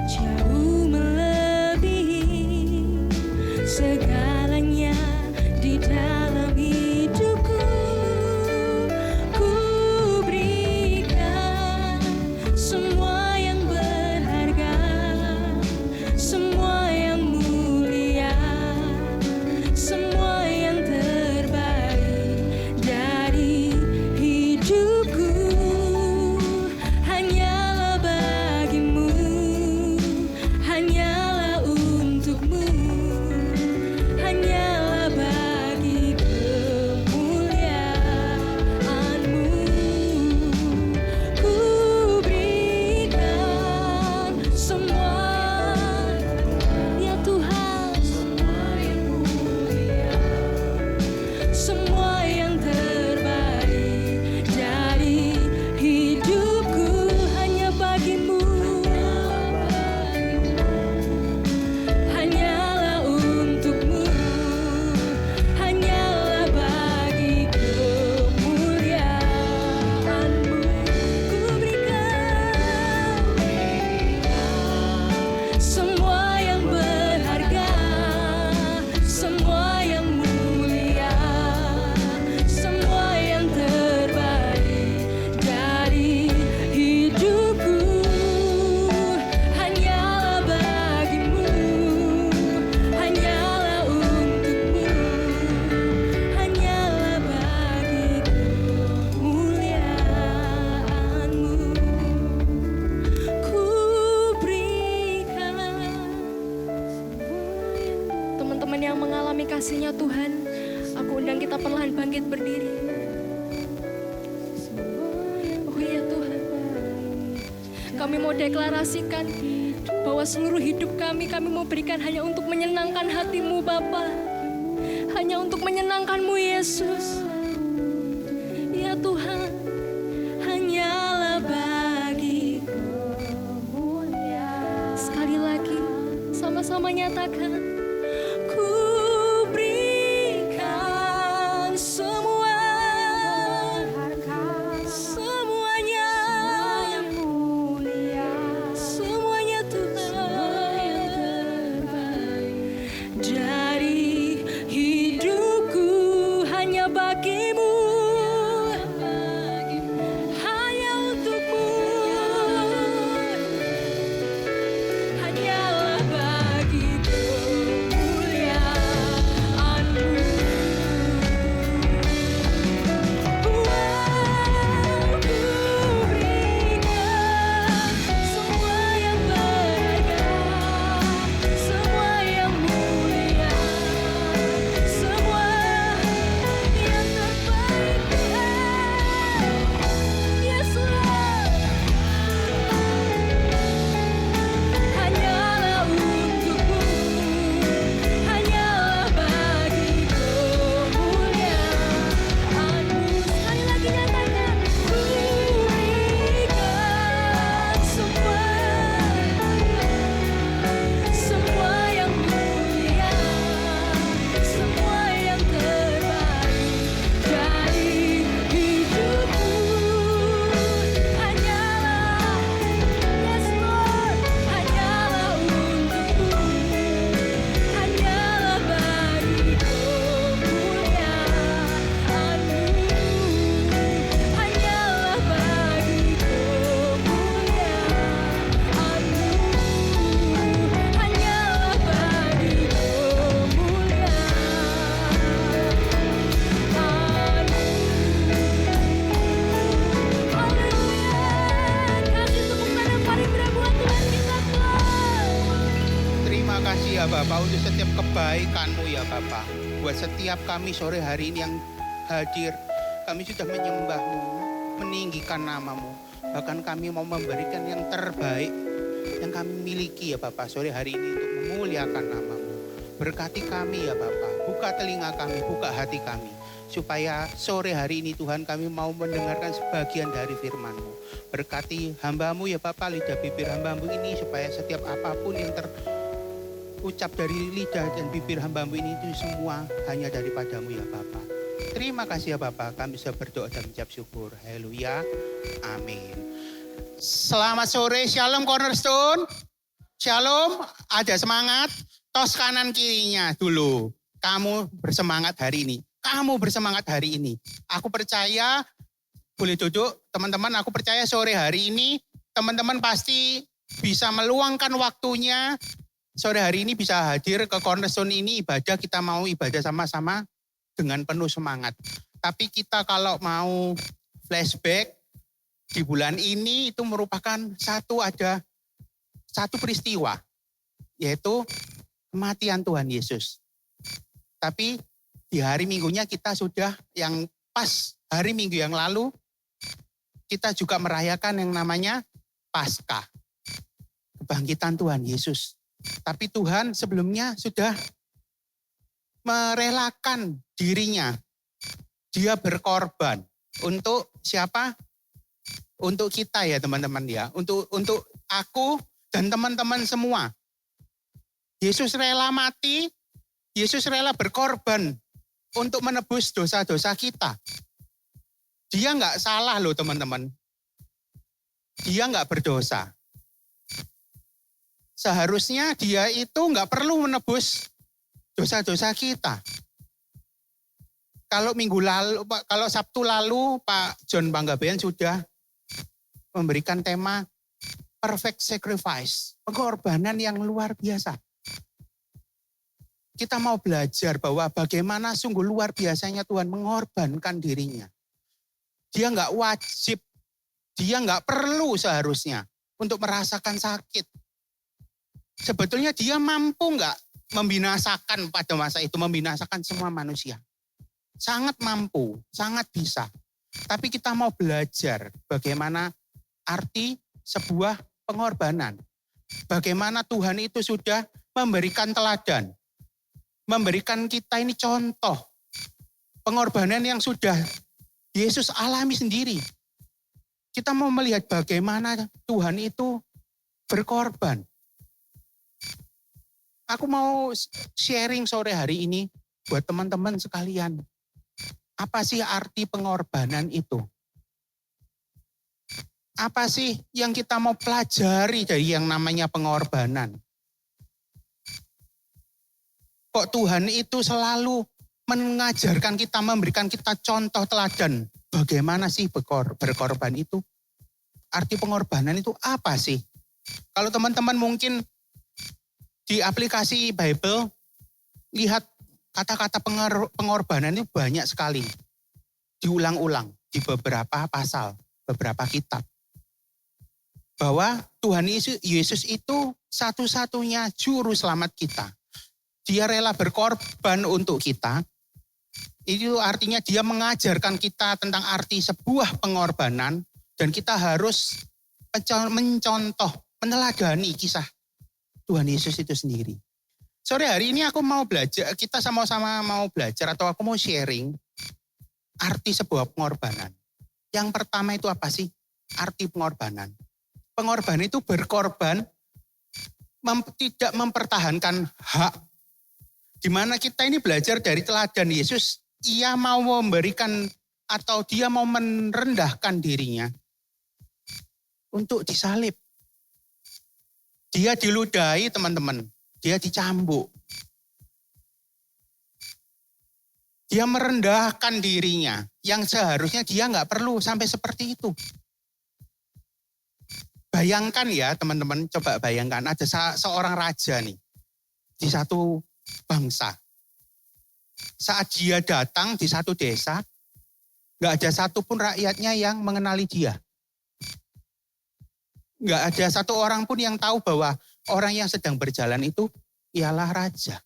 jauh melebihi segalanya di dalam hidupku. Ku berikan semua yang berharga, semua yang mulia, semua yang terbaik dari hidupku. Hanyalah bagimu, hanyalah untukmu, hanyalah bagi kemuliaan-Mu. Ku berikan semua, ya Tuhan, semua yang mulia, semua yang terbaik dari hidupku. Hanya bagimu, hanyalah untukmu, hanyalah bagi kemuliaan-Mu. Ku berikan semua yang berharga, semua yang mulia, semua yang terbaik dari hidupku. Hanyalah bagimu, hanyalah untukmu, hanyalah bagi kemuliaan-Mu. Ku berikan Teman-teman yang mengalami kasih-Nya Tuhan, aku undang kita perlahan bangkit berdiri. Oh iya Tuhan, kami mau deklarasikan bahwa seluruh hidup kami mau berikan hanya untuk menyenangkan hati-Mu Bapa, hanya untuk menyenangkan-Mu Yesus. Ya Tuhan, hanyalah bagi kemuliaan. Sekali lagi, sama-sama nyatakan. Ku berikan semua, semuanya yang mulia, semuanya Tuhan yang terbaik dari hidupku. Hanya bagimu, hanya untukmu, kasih ya Bapak untuk setiap kebaikan-Mu ya Bapak. Buat setiap kami sore hari ini yang hadir, kami sudah menyembah-Mu, meninggikan nama-Mu. Bahkan kami mau memberikan yang terbaik yang kami miliki ya Bapak sore hari ini untuk memuliakan nama-Mu. Berkati kami ya Bapak, buka telinga kami, buka hati kami. Supaya sore hari ini Tuhan kami mau mendengarkan sebagian dari firman-Mu. Berkati hamba-Mu ya Bapak, lidah bibir hamba-Mu ini supaya setiap apapun yang terucap dari lidah dan bibir hamba-Mu ini itu semua hanya daripada-Mu ya Bapak. Terima kasih ya Bapak, kami bisa berdoa dan mengucap syukur. Haleluya, amin. Selamat sore, Shalom Cornerstone. Shalom, ada semangat, tos kanan kirinya dulu. Kamu bersemangat hari ini. Kamu bersemangat hari ini. Aku percaya, boleh duduk teman-teman, aku percaya sore hari ini teman-teman pasti bisa meluangkan waktunya. Sore hari ini bisa hadir ke Cornerstone ini ibadah, kita mau ibadah sama-sama dengan penuh semangat. Tapi kita kalau mau flashback di bulan ini itu merupakan satu peristiwa, yaitu kematian Tuhan Yesus. Tapi di hari Minggunya kita sudah yang pas hari Minggu yang lalu, kita juga merayakan yang namanya Paskah. Kebangkitan Tuhan Yesus. Tapi Tuhan sebelumnya sudah merelakan dirinya. Dia berkorban. Untuk siapa? Untuk kita ya teman-teman ya. Untuk aku dan teman-teman semua. Yesus rela mati, Yesus rela berkorban untuk menebus dosa-dosa kita. Dia nggak salah loh teman-teman. Dia nggak berdosa. Seharusnya dia itu nggak perlu menebus dosa-dosa kita. Kalau Sabtu lalu Pak John Panggabean sudah memberikan tema perfect sacrifice, pengorbanan yang luar biasa. Kita mau belajar bahwa bagaimana sungguh luar biasanya Tuhan mengorbankan dirinya. Dia nggak wajib, dia nggak perlu seharusnya untuk merasakan sakit. Sebetulnya dia mampu nggak membinasakan pada masa itu, membinasakan semua manusia. Sangat mampu, sangat bisa. Tapi kita mau belajar bagaimana arti sebuah pengorbanan. Bagaimana Tuhan itu sudah memberikan teladan. Memberikan kita ini contoh pengorbanan yang sudah Yesus alami sendiri. Kita mau melihat bagaimana Tuhan itu berkorban. Aku mau sharing sore hari ini buat teman-teman sekalian. Apa sih arti pengorbanan itu? Apa sih yang kita mau pelajari dari yang namanya pengorbanan? Kok Tuhan itu selalu mengajarkan kita, memberikan kita contoh teladan. Bagaimana sih berkorban itu? Arti pengorbanan itu apa sih? Kalau teman-teman mungkin di aplikasi Bible, lihat kata-kata pengorbanan itu banyak sekali. Diulang-ulang di beberapa pasal, beberapa kitab. Bahwa Tuhan Yesus itu satu-satunya juru selamat kita. Dia rela berkorban untuk kita. Itu artinya dia mengajarkan kita tentang arti sebuah pengorbanan. Dan kita harus mencontoh, meneladani kisah Tuhan Yesus itu sendiri. Sore hari ini aku mau belajar, kita sama-sama mau belajar atau aku mau sharing arti sebuah pengorbanan. Yang pertama itu apa sih? Arti pengorbanan. Pengorbanan itu berkorban, tidak mempertahankan hak. Di mana kita ini belajar dari teladan Yesus, ia mau memberikan atau dia mau merendahkan dirinya untuk disalib. Dia diludahi teman-teman, dia dicambuk. Dia merendahkan dirinya yang seharusnya dia nggak perlu sampai seperti itu. Bayangkan ya teman-teman, coba bayangkan ada seorang raja nih di satu bangsa. Saat dia datang di satu desa, nggak ada satupun rakyatnya yang mengenali dia. Nggak ada satu orang pun yang tahu bahwa orang yang sedang berjalan itu ialah raja.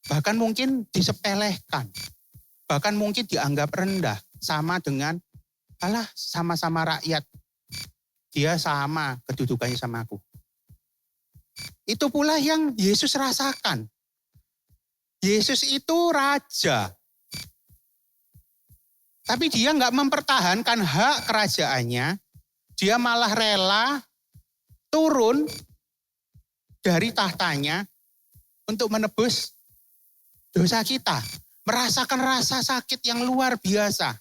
Bahkan mungkin disepelekan. Bahkan mungkin dianggap rendah. Sama dengan, alah sama-sama rakyat. Dia sama kedudukannya sama aku. Itu pula yang Yesus rasakan. Yesus itu raja. Tapi dia nggak mempertahankan hak kerajaannya. Dia malah rela turun dari tahtanya untuk menebus dosa kita. Merasakan rasa sakit yang luar biasa.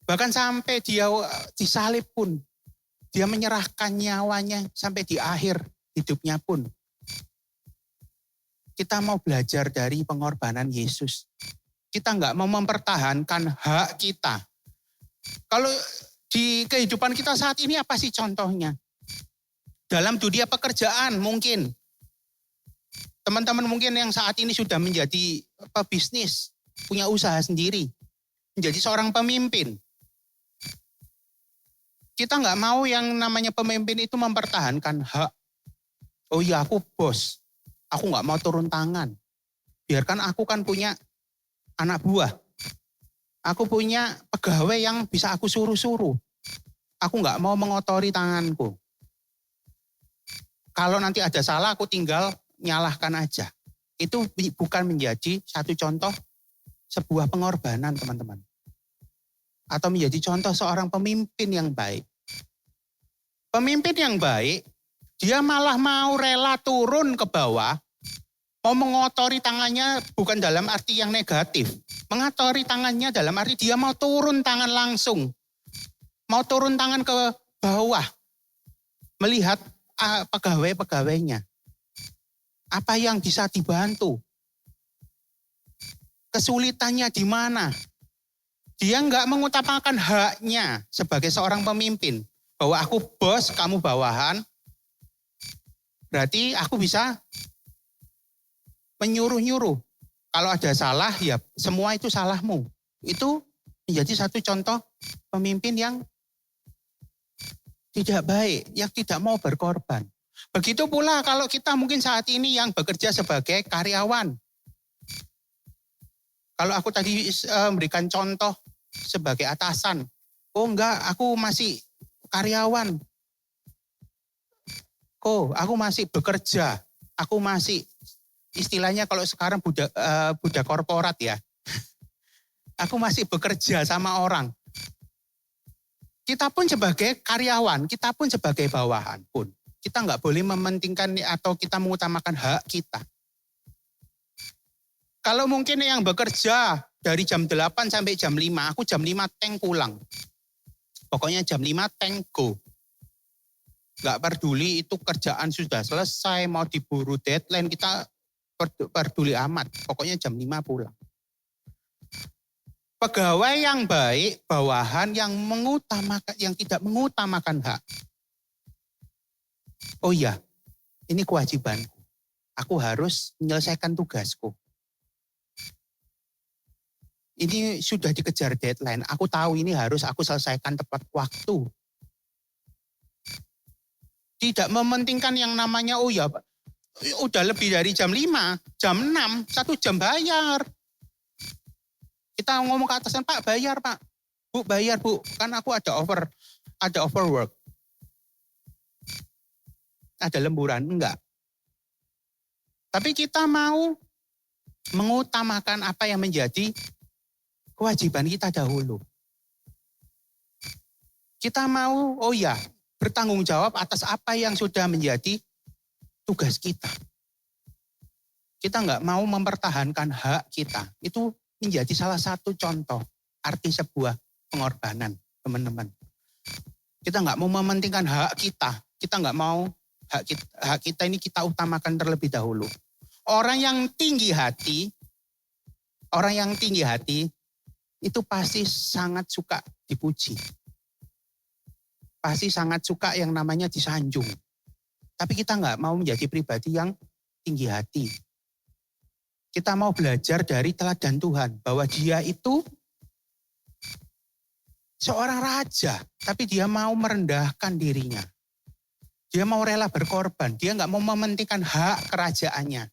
Bahkan sampai dia disalib pun. Dia menyerahkan nyawanya sampai di akhir hidupnya pun. Kita mau belajar dari pengorbanan Yesus. Kita nggak mau mempertahankan hak kita. Kalau di kehidupan kita saat ini apa sih contohnya? Dalam dunia pekerjaan mungkin. Teman-teman mungkin yang saat ini sudah menjadi pebisnis, punya usaha sendiri. Menjadi seorang pemimpin. Kita nggak mau yang namanya pemimpin itu mempertahankan hak. Oh iya aku bos, aku nggak mau turun tangan. Biarkan aku kan punya anak buah. Aku punya pegawai yang bisa aku suruh-suruh. Aku nggak mau mengotori tanganku. Kalau nanti ada salah aku tinggal nyalahkan aja. Itu bukan menjadi satu contoh sebuah pengorbanan teman-teman. Atau menjadi contoh seorang pemimpin yang baik. Pemimpin yang baik, dia malah mau rela turun ke bawah. Mau mengotori tangannya bukan dalam arti yang negatif. Mengotori tangannya dalam arti dia mau turun tangan langsung. Mau turun tangan ke bawah. Melihat pegawai-pegawainya. Apa yang bisa dibantu. Kesulitannya di mana. Dia nggak mengutamakan haknya sebagai seorang pemimpin. Bahwa aku bos, kamu bawahan. Berarti aku bisa menyuruh-nyuruh. Kalau ada salah, ya semua itu salahmu. Itu menjadi satu contoh pemimpin yang tidak baik, yang tidak mau berkorban. Begitu pula kalau kita mungkin saat ini yang bekerja sebagai karyawan. Kalau aku tadi memberikan contoh sebagai atasan. Oh enggak, aku masih karyawan. Oh, aku masih bekerja. Aku masih istilahnya kalau sekarang budak korporat ya. Aku masih bekerja sama orang. Kita pun sebagai karyawan, kita pun sebagai bawahan pun. Kita nggak boleh mementingkan atau kita mengutamakan hak kita. Kalau mungkin yang bekerja dari jam 8 sampai jam 5, aku jam 5 tank pulang. Pokoknya jam 5 tank go. Nggak peduli itu kerjaan sudah selesai, mau diburu deadline, kita peduli amat. Pokoknya jam 5 pulang. Pegawai yang baik, bawahan yang tidak mengutamakan hak. Oh iya, ini kewajibanku. Aku harus menyelesaikan tugasku. Ini sudah dikejar deadline. Aku tahu ini harus aku selesaikan tepat waktu. Tidak mementingkan yang namanya, oh ya, udah lebih dari jam 5, jam 6, 1 jam bayar. Kita ngomong ke atasan, Pak bayar Pak. Bu bayar Bu, kan aku ada overwork. Ada lemburan, enggak. Tapi kita mau mengutamakan apa yang menjadi kewajiban kita dahulu. Kita mau, oh ya, bertanggung jawab atas apa yang sudah menjadi tugas kita. Kita enggak mau mempertahankan hak kita. Itu menjadi salah satu contoh arti sebuah pengorbanan, teman-teman. Kita nggak mau mementingkan hak kita. Kita nggak mau hak kita ini kita utamakan terlebih dahulu. Orang yang tinggi hati itu pasti sangat suka dipuji. Pasti sangat suka yang namanya disanjung. Tapi kita nggak mau menjadi pribadi yang tinggi hati. Kita mau belajar dari teladan Tuhan bahwa dia itu seorang raja, tapi dia mau merendahkan dirinya. Dia mau rela berkorban. Dia nggak mau mementingkan hak kerajaannya.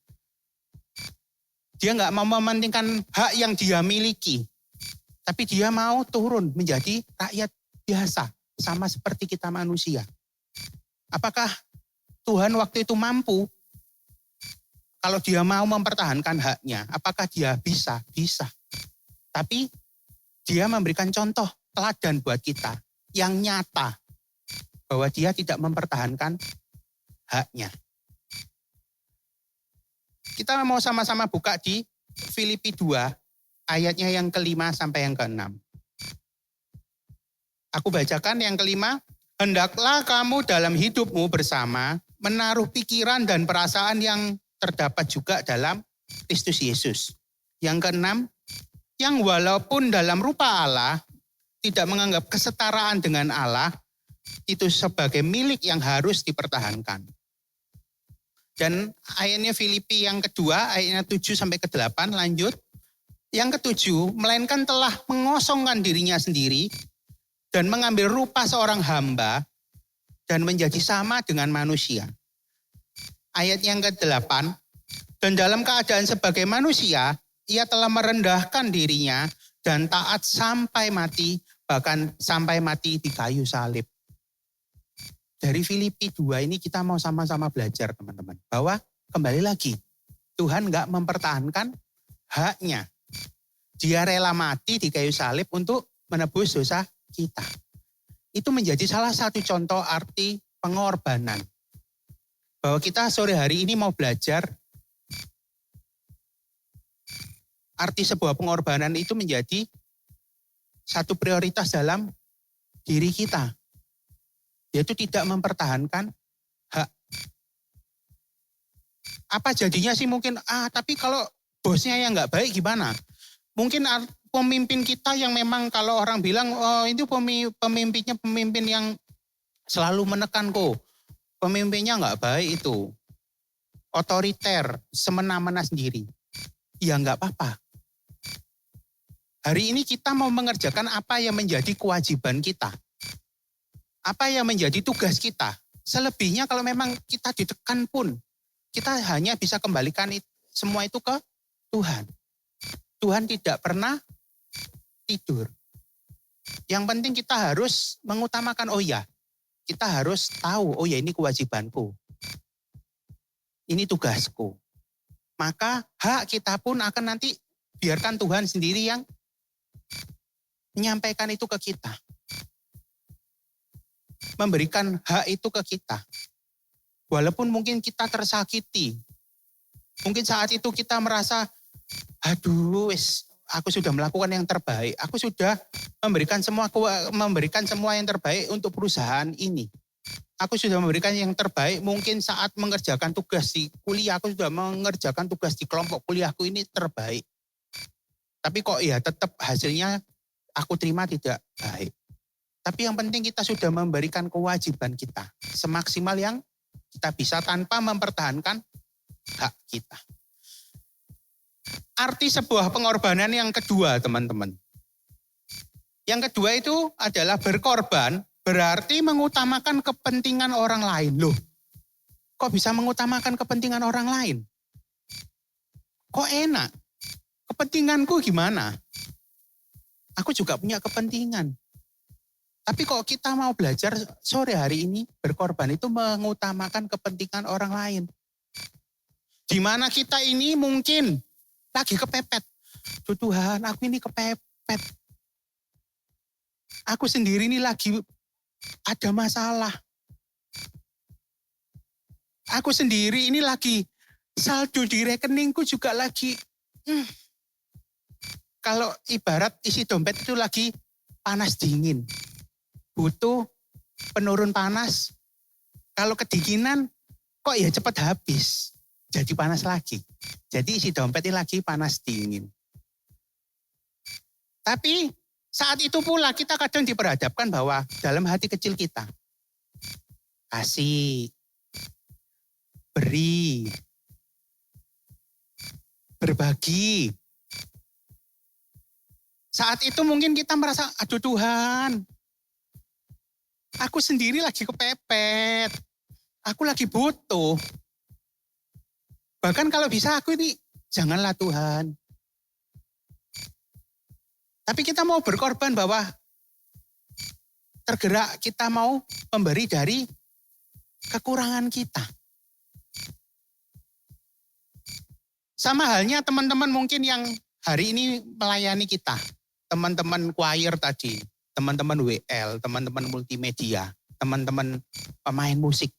Dia nggak mau mementingkan hak yang dia miliki. Tapi dia mau turun menjadi rakyat biasa. Sama seperti kita manusia. Apakah Tuhan waktu itu mampu? Kalau dia mau mempertahankan haknya, apakah dia bisa? Bisa. Tapi dia memberikan contoh teladan buat kita yang nyata. Bahwa dia tidak mempertahankan haknya. Kita mau sama-sama buka di Filipi 2 ayatnya yang ke-5 sampai yang ke-6. Aku bacakan yang ke-5. Hendaklah kamu dalam hidupmu bersama menaruh pikiran dan perasaan yang terdapat juga dalam Kristus Yesus. Yang ke-6, yang walaupun dalam rupa Allah tidak menganggap kesetaraan dengan Allah itu sebagai milik yang harus dipertahankan. Dan ayatnya Filipi yang kedua, ayatnya 7 sampai ke 8, lanjut. Yang ke-7, melainkan telah mengosongkan dirinya sendiri dan mengambil rupa seorang hamba dan menjadi sama dengan manusia. Ayat yang ke-8, dan dalam keadaan sebagai manusia, ia telah merendahkan dirinya dan taat sampai mati, bahkan sampai mati di kayu salib. Dari Filipi 2 ini kita mau sama-sama belajar teman-teman. Bahwa kembali lagi, Tuhan gak mempertahankan haknya. Dia rela mati di kayu salib untuk menebus dosa kita. Itu menjadi salah satu contoh arti pengorbanan. Bahwa kita sore hari ini mau belajar arti sebuah pengorbanan itu menjadi satu prioritas dalam diri kita. Yaitu tidak mempertahankan hak. Apa jadinya sih mungkin, tapi kalau bosnya yang gak baik gimana? Mungkin pemimpin kita yang memang kalau orang bilang, itu pemimpinnya pemimpin yang selalu menekan kok. Pemimpinnya gak baik itu. Otoriter, semena-mena sendiri. Ya gak apa-apa. Hari ini kita mau mengerjakan apa yang menjadi kewajiban kita. Apa yang menjadi tugas kita. Selebihnya kalau memang kita ditekan pun, kita hanya bisa kembalikan semua itu ke Tuhan. Tuhan tidak pernah tidur. Yang penting kita harus mengutamakan, kita harus tahu, ini kewajibanku. Ini tugasku. Maka hak kita pun akan nanti biarkan Tuhan sendiri yang menyampaikan itu ke kita. Memberikan hak itu ke kita. Walaupun mungkin kita tersakiti. Mungkin saat itu kita merasa, aku sudah melakukan yang terbaik. Aku sudah memberikan semua yang terbaik untuk perusahaan ini. Aku sudah memberikan yang terbaik mungkin saat mengerjakan tugas di kuliah. Aku sudah mengerjakan tugas di kelompok kuliahku ini terbaik. Tapi kok tetap hasilnya aku terima tidak baik. Tapi yang penting kita sudah memberikan kewajiban kita. Semaksimal yang kita bisa tanpa mempertahankan hak kita. Arti sebuah pengorbanan yang kedua teman-teman. Yang kedua itu adalah berkorban berarti mengutamakan kepentingan orang lain. Loh, kok bisa mengutamakan kepentingan orang lain? Kok enak? Kepentinganku gimana? Aku juga punya kepentingan. Tapi kok kita mau belajar sore hari ini berkorban itu mengutamakan kepentingan orang lain. Di mana kita ini mungkin lagi kepepet. Tuhan, aku ini kepepet. Aku sendiri ini lagi ada masalah. Aku sendiri ini lagi saldo di rekeningku juga lagi. Kalau ibarat isi dompet itu lagi panas dingin. Butuh penurun panas. Kalau kedinginan kok cepat habis. Jadi panas lagi. Jadi isi dompetnya lagi panas dingin. Tapi saat itu pula kita kadang diperhadapkan bahwa dalam hati kecil kita. Kasih. Beri. Berbagi. Saat itu mungkin kita merasa, aduh Tuhan. Aku sendiri lagi kepepet. Aku lagi butuh. Bahkan kalau bisa aku ini, janganlah Tuhan. Tapi kita mau berkorban bahwa tergerak kita mau memberi dari kekurangan kita. Sama halnya teman-teman mungkin yang hari ini melayani kita. Teman-teman choir tadi, teman-teman WL, teman-teman multimedia, teman-teman pemain musik.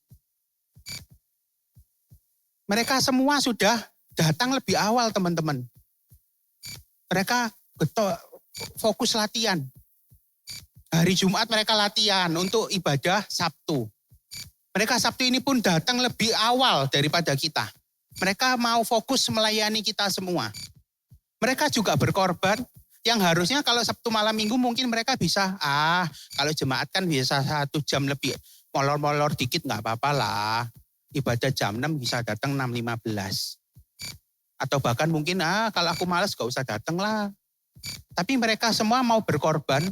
Mereka semua sudah datang lebih awal teman-teman. Mereka fokus latihan. Hari Jumat mereka latihan untuk ibadah Sabtu. Mereka Sabtu ini pun datang lebih awal daripada kita. Mereka mau fokus melayani kita semua. Mereka juga berkorban yang harusnya kalau Sabtu malam minggu mungkin mereka bisa, kalau jemaat kan bisa 1 jam lebih. Molor-molor dikit nggak apa-apa lah. Ibadah jam 6 bisa datang 6.15. Atau bahkan mungkin, kalau aku malas gak usah datang lah. Tapi mereka semua mau berkorban,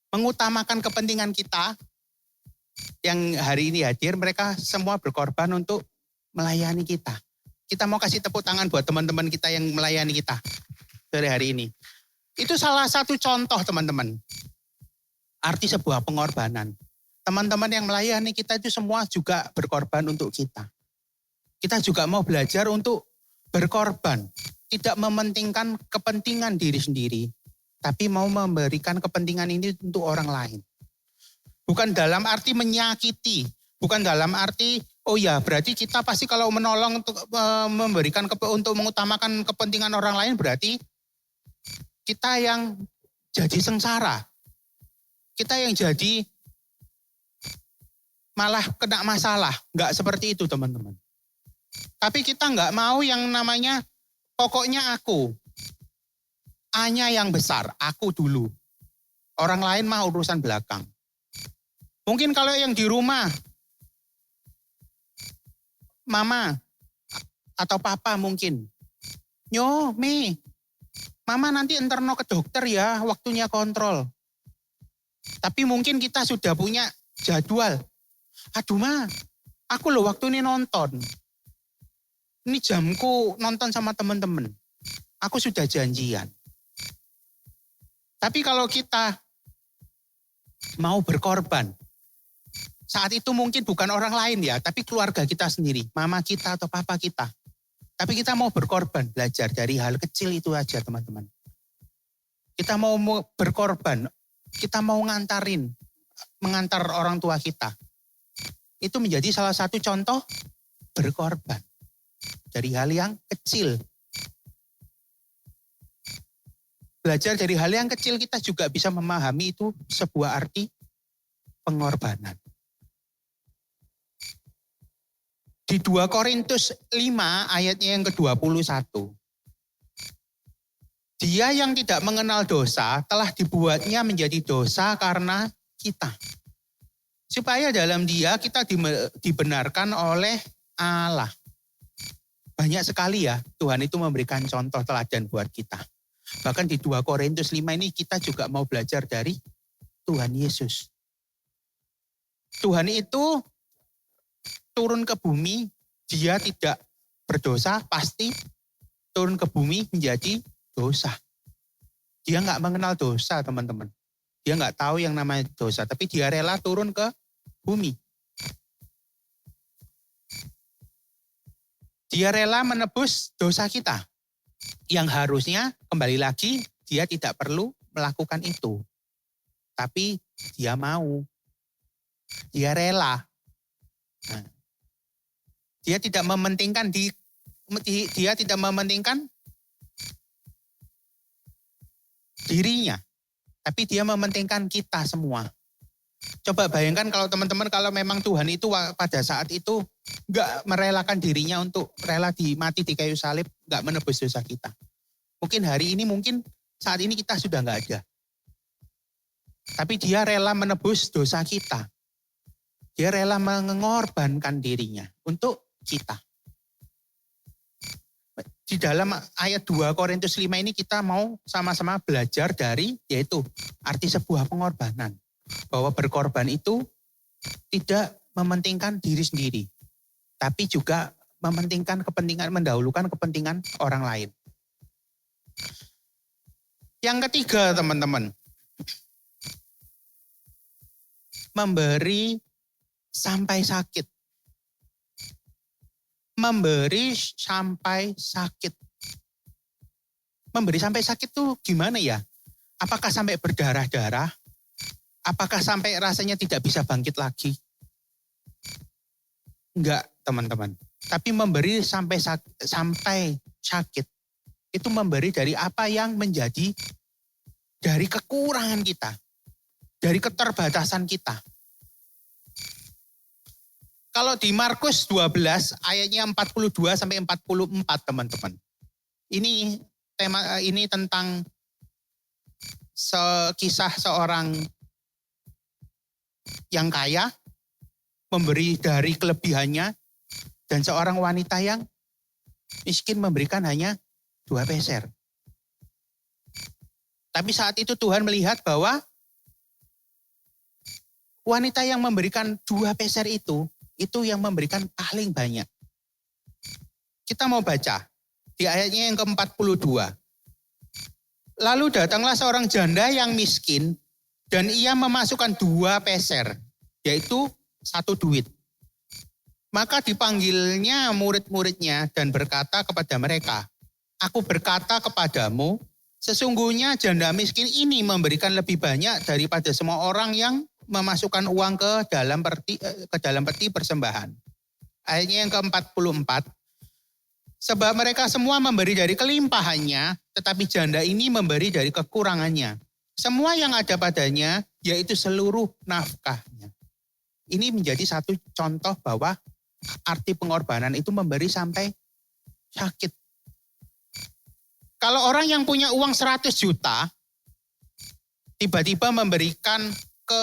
mengutamakan kepentingan kita. Yang hari ini hadir, mereka semua berkorban untuk melayani kita. Kita mau kasih tepuk tangan buat teman-teman kita yang melayani kita dari hari ini. Itu salah satu contoh teman-teman. Arti sebuah pengorbanan. Teman-teman yang melayani kita itu semua juga berkorban untuk kita. Kita juga mau belajar untuk berkorban. Tidak mementingkan kepentingan diri sendiri. Tapi mau memberikan kepentingan ini untuk orang lain. Bukan dalam arti menyakiti. Bukan dalam arti, berarti kita pasti kalau menolong untuk memberikan, untuk mengutamakan kepentingan orang lain berarti kita yang jadi sengsara. Kita yang jadi malah kena masalah. Enggak seperti itu teman-teman. Tapi kita enggak mau yang namanya pokoknya aku. A-nya yang besar, aku dulu. Orang lain mah urusan belakang. Mungkin kalau yang di rumah, mama atau papa mungkin. Mama nanti enterno ke dokter ya, waktunya kontrol. Tapi mungkin kita sudah punya jadwal. Aduh aku loh waktu ini nonton. Ini jamku nonton sama teman-teman. Aku sudah janjian. Tapi kalau kita mau berkorban, saat itu mungkin bukan orang lain ya, tapi keluarga kita sendiri, mama kita atau papa kita. Tapi kita mau berkorban, belajar dari hal kecil itu aja teman-teman. Kita mau berkorban, kita mau mengantar orang tua kita. Itu menjadi salah satu contoh berkorban. Dari hal yang kecil. Belajar dari hal yang kecil kita juga bisa memahami itu sebuah arti pengorbanan. Di 2 Korintus 5 ayatnya yang ke-21. Dia yang tidak mengenal dosa telah dibuatnya menjadi dosa karena kita. Supaya dalam dia kita dibenarkan oleh Allah. Banyak sekali ya Tuhan itu memberikan contoh teladan buat kita. Bahkan di 2 Korintus 5 ini kita juga mau belajar dari Tuhan Yesus. Tuhan itu turun ke bumi, dia tidak berdosa, pasti turun ke bumi menjadi dosa. Dia nggak mengenal dosa teman-teman. Dia nggak tahu yang namanya dosa, tapi dia rela turun ke bumi. Dia rela menebus dosa kita. Yang harusnya kembali lagi dia tidak perlu melakukan itu. Tapi dia mau. Dia rela. Nah, dia tidak mementingkan dirinya. Tapi dia mementingkan kita semua. Coba bayangkan kalau teman-teman kalau memang Tuhan itu pada saat itu enggak merelakan dirinya untuk rela mati di kayu salib, enggak menebus dosa kita. Mungkin hari ini, saat ini kita sudah enggak ada. Tapi dia rela menebus dosa kita. Dia rela mengorbankan dirinya untuk kita. Di dalam ayat 2 Korintus 5 ini kita mau sama-sama belajar dari yaitu arti sebuah pengorbanan. Bahwa berkorban itu tidak mementingkan diri sendiri. Tapi juga mendahulukan kepentingan orang lain. Yang ketiga teman-teman, memberi sampai sakit. Memberi sampai sakit. Memberi sampai sakit tuh gimana ya? Apakah sampai berdarah-darah? Apakah sampai rasanya tidak bisa bangkit lagi? Enggak teman-teman. Tapi memberi sampai sakit. Itu memberi dari apa yang menjadi dari kekurangan kita. Dari keterbatasan kita. Kalau di Markus 12 ayatnya 42 sampai 44 teman-teman. Ini tentang kisah seorang yang kaya memberi dari kelebihannya dan seorang wanita yang miskin memberikan hanya 2 peser. Tapi saat itu Tuhan melihat bahwa wanita yang memberikan 2 peser itu yang memberikan paling banyak. Kita mau baca di ayatnya yang ke-42. Lalu datanglah seorang janda yang miskin dan ia memasukkan 2 peser, yaitu 1 duit. Maka dipanggilnya murid-muridnya dan berkata kepada mereka, Aku berkata kepadamu, sesungguhnya janda miskin ini memberikan lebih banyak daripada semua orang yang memasukkan uang ke dalam peti persembahan. Ayatnya yang ke-44. Sebab mereka semua memberi dari kelimpahannya, tetapi janda ini memberi dari kekurangannya. Semua yang ada padanya, yaitu seluruh nafkahnya. Ini menjadi satu contoh bahwa arti pengorbanan itu memberi sampai sakit. Kalau orang yang punya uang 100 juta, tiba-tiba memberikan ke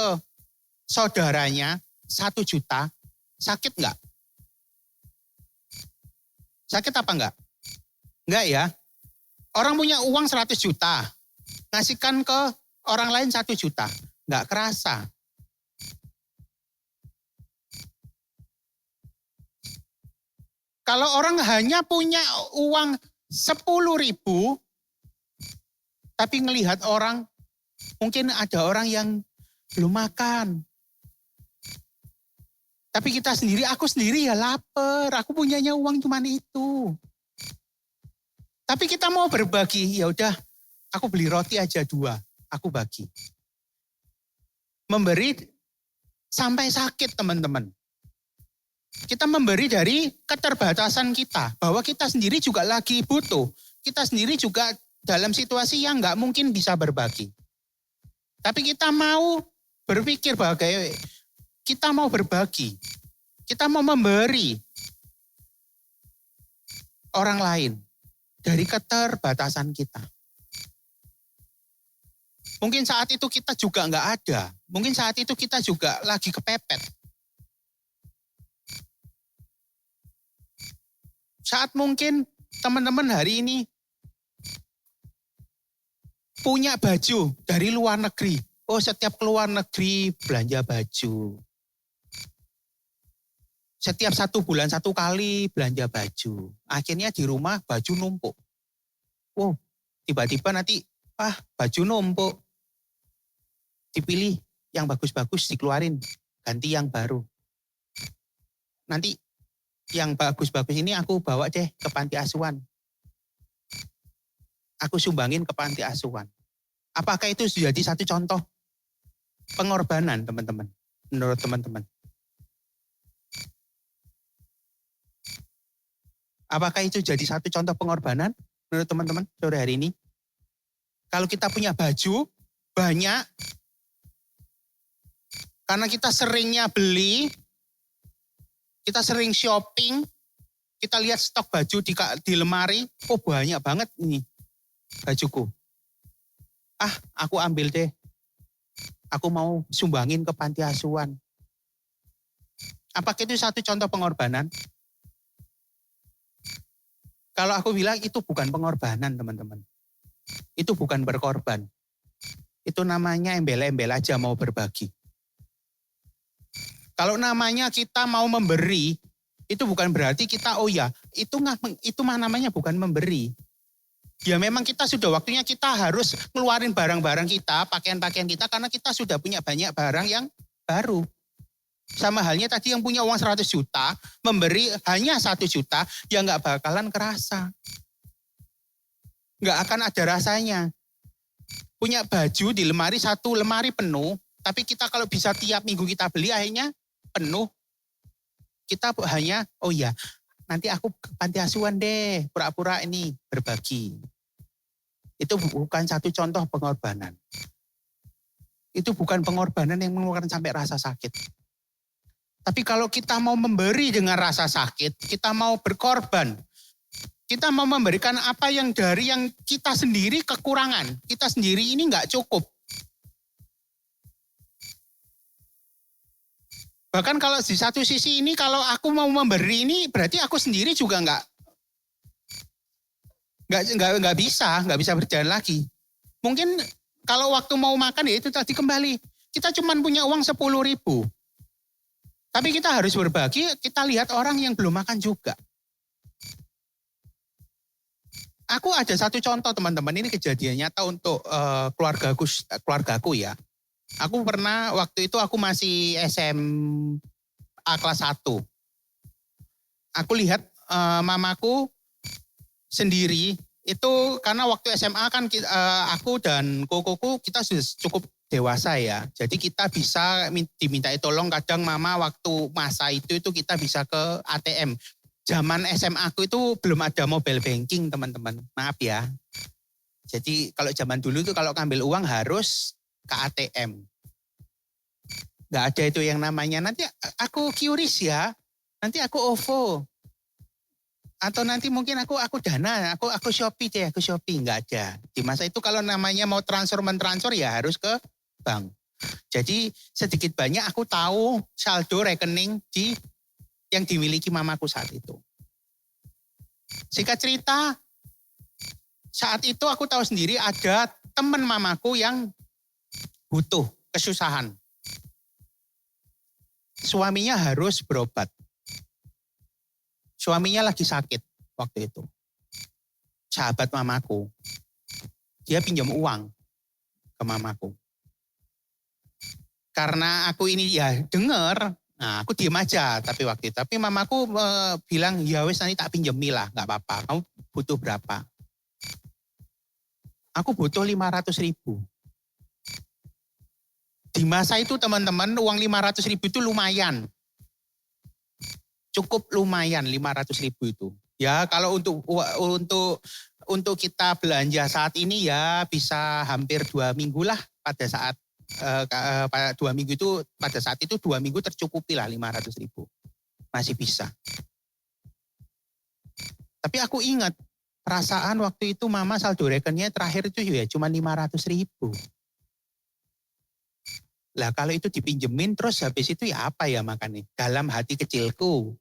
saudaranya 1 juta, sakit enggak? Sakit apa enggak? Enggak ya. Orang punya uang 100 juta, ngasihkan ke orang lain 1 juta, enggak kerasa. Kalau orang hanya punya uang 10.000, tapi ngelihat orang, mungkin ada orang yang belum makan. Tapi aku sendiri ya lapar, aku punyanya uang cuman itu. Tapi kita mau berbagi, ya udah, aku beli roti aja 2, aku bagi. Memberi sampai sakit teman-teman. Kita memberi dari keterbatasan kita, bahwa kita sendiri juga lagi butuh. Kita sendiri juga dalam situasi yang nggak mungkin bisa berbagi. Tapi kita mau berpikir bahwa kita mau berbagi. Kita mau memberi orang lain dari keterbatasan kita. Mungkin saat itu kita juga nggak ada. Mungkin saat itu kita juga lagi kepepet. Saat mungkin teman-teman hari ini punya baju dari luar negeri. Oh, setiap keluar negeri belanja baju. Setiap 1 bulan 1 kali belanja baju. Akhirnya di rumah baju numpuk. Oh, tiba-tiba nanti, baju numpuk. Dipilih yang bagus-bagus dikeluarin, ganti yang baru. Nanti yang bagus-bagus ini aku bawa deh ke panti asuhan. Aku sumbangin ke panti asuhan. Apakah itu jadi satu contoh pengorbanan teman-teman? Menurut teman-teman. Apakah itu jadi satu contoh pengorbanan menurut teman-teman sore hari ini? Kalau kita punya baju banyak, karena kita seringnya beli, kita sering shopping, kita lihat stok baju di lemari, oh banyak banget ini bajuku. Aku ambil deh. Aku mau sumbangin ke panti asuhan. Apakah itu satu contoh pengorbanan? Kalau aku bilang itu bukan pengorbanan teman-teman. Itu bukan berkorban. Itu namanya embel-embel aja mau berbagi. Kalau namanya kita mau memberi, itu bukan berarti kita, oh ya, itu mah namanya bukan memberi. Ya memang kita sudah waktunya kita harus ngeluarin barang-barang kita, pakaian-pakaian kita, karena kita sudah punya banyak barang yang baru. Sama halnya tadi yang punya uang 100 juta, memberi hanya 1 juta, ya nggak bakalan kerasa. Nggak akan ada rasanya. Punya baju di lemari, 1 lemari penuh, tapi kita kalau bisa tiap minggu kita beli akhirnya penuh. Kita hanya, oh ya nanti aku ke panti asuhan deh, pura-pura ini berbagi. Itu bukan satu contoh pengorbanan. Itu bukan pengorbanan yang mengeluarkan sampai rasa sakit. Tapi kalau kita mau memberi dengan rasa sakit, kita mau berkorban, kita mau memberikan apa yang dari yang kita sendiri kekurangan. Kita sendiri ini nggak cukup. Bahkan kalau di satu sisi ini kalau aku mau memberi ini berarti aku sendiri juga nggak bisa berjalan lagi. Mungkin kalau waktu mau makan ya itu tadi kembali. Kita cuma punya uang 10.000. Tapi kita harus berbagi, kita lihat orang yang belum makan juga. Aku ada satu contoh teman-teman, ini kejadian nyata untuk keluargaku ya. Aku pernah waktu itu aku masih SMA kelas 1. Aku lihat mamaku sendiri itu karena waktu SMA kan aku dan kokoku kita sudah cukup dewasa ya. Jadi kita bisa dimintai tolong kadang mama waktu masa itu kita bisa ke ATM. Zaman SMA aku itu belum ada mobile banking teman-teman. Maaf ya. Jadi kalau zaman dulu itu kalau ngambil uang harus ke ATM. Nggak ada itu yang namanya nanti aku QRIS ya. Nanti aku OVO. Atau nanti mungkin aku Dana, aku Shopee deh, aku Shopee. Nggak ada. Di masa itu kalau namanya mau mentransfer ya harus ke bank. Jadi sedikit banyak aku tahu saldo rekening yang dimiliki mamaku saat itu. Singkat cerita, saat itu aku tahu sendiri ada teman mamaku yang butuh, kesusahan. Suaminya harus berobat. Suaminya lagi sakit waktu itu. Sahabat mamaku. Dia pinjam uang ke mamaku. Karena aku ini ya dengar, nah aku diem aja tapi waktu itu. Tapi mamaku bilang, ya wes nanti tak pinjemi lah, gak apa-apa. Kamu butuh berapa? Aku butuh 500.000. Di masa itu teman-teman uang 500.000 itu lumayan. Cukup lumayan 500.000 itu. Ya kalau untuk kita belanja saat ini ya bisa hampir 2 minggu lah pada saat 2 minggu itu pada saat itu 2 minggu tercukupi lah 500.000. Masih bisa. Tapi aku ingat perasaan waktu itu mama saldo rekeningnya terakhir itu ya cuma 500.000. Lah kalau itu dipinjemin terus habis itu ya apa ya makannya? Dalam hati kecilku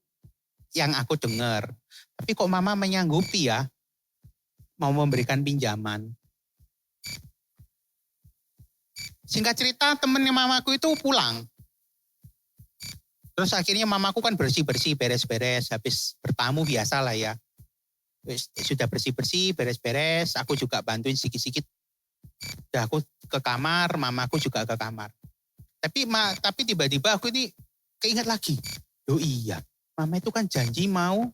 yang aku dengar. Tapi kok mama menyanggupi ya mau memberikan pinjaman. Singkat cerita temennya mamaku itu pulang. Terus akhirnya mamaku kan bersih-bersih, beres-beres. Habis bertamu biasa lah ya. Sudah bersih-bersih, beres-beres. Aku juga bantuin sedikit-sedikit. Udah aku ke kamar, mamaku juga ke kamar. Tapi tiba-tiba aku ini keinget lagi. Oh iya, mama itu kan janji mau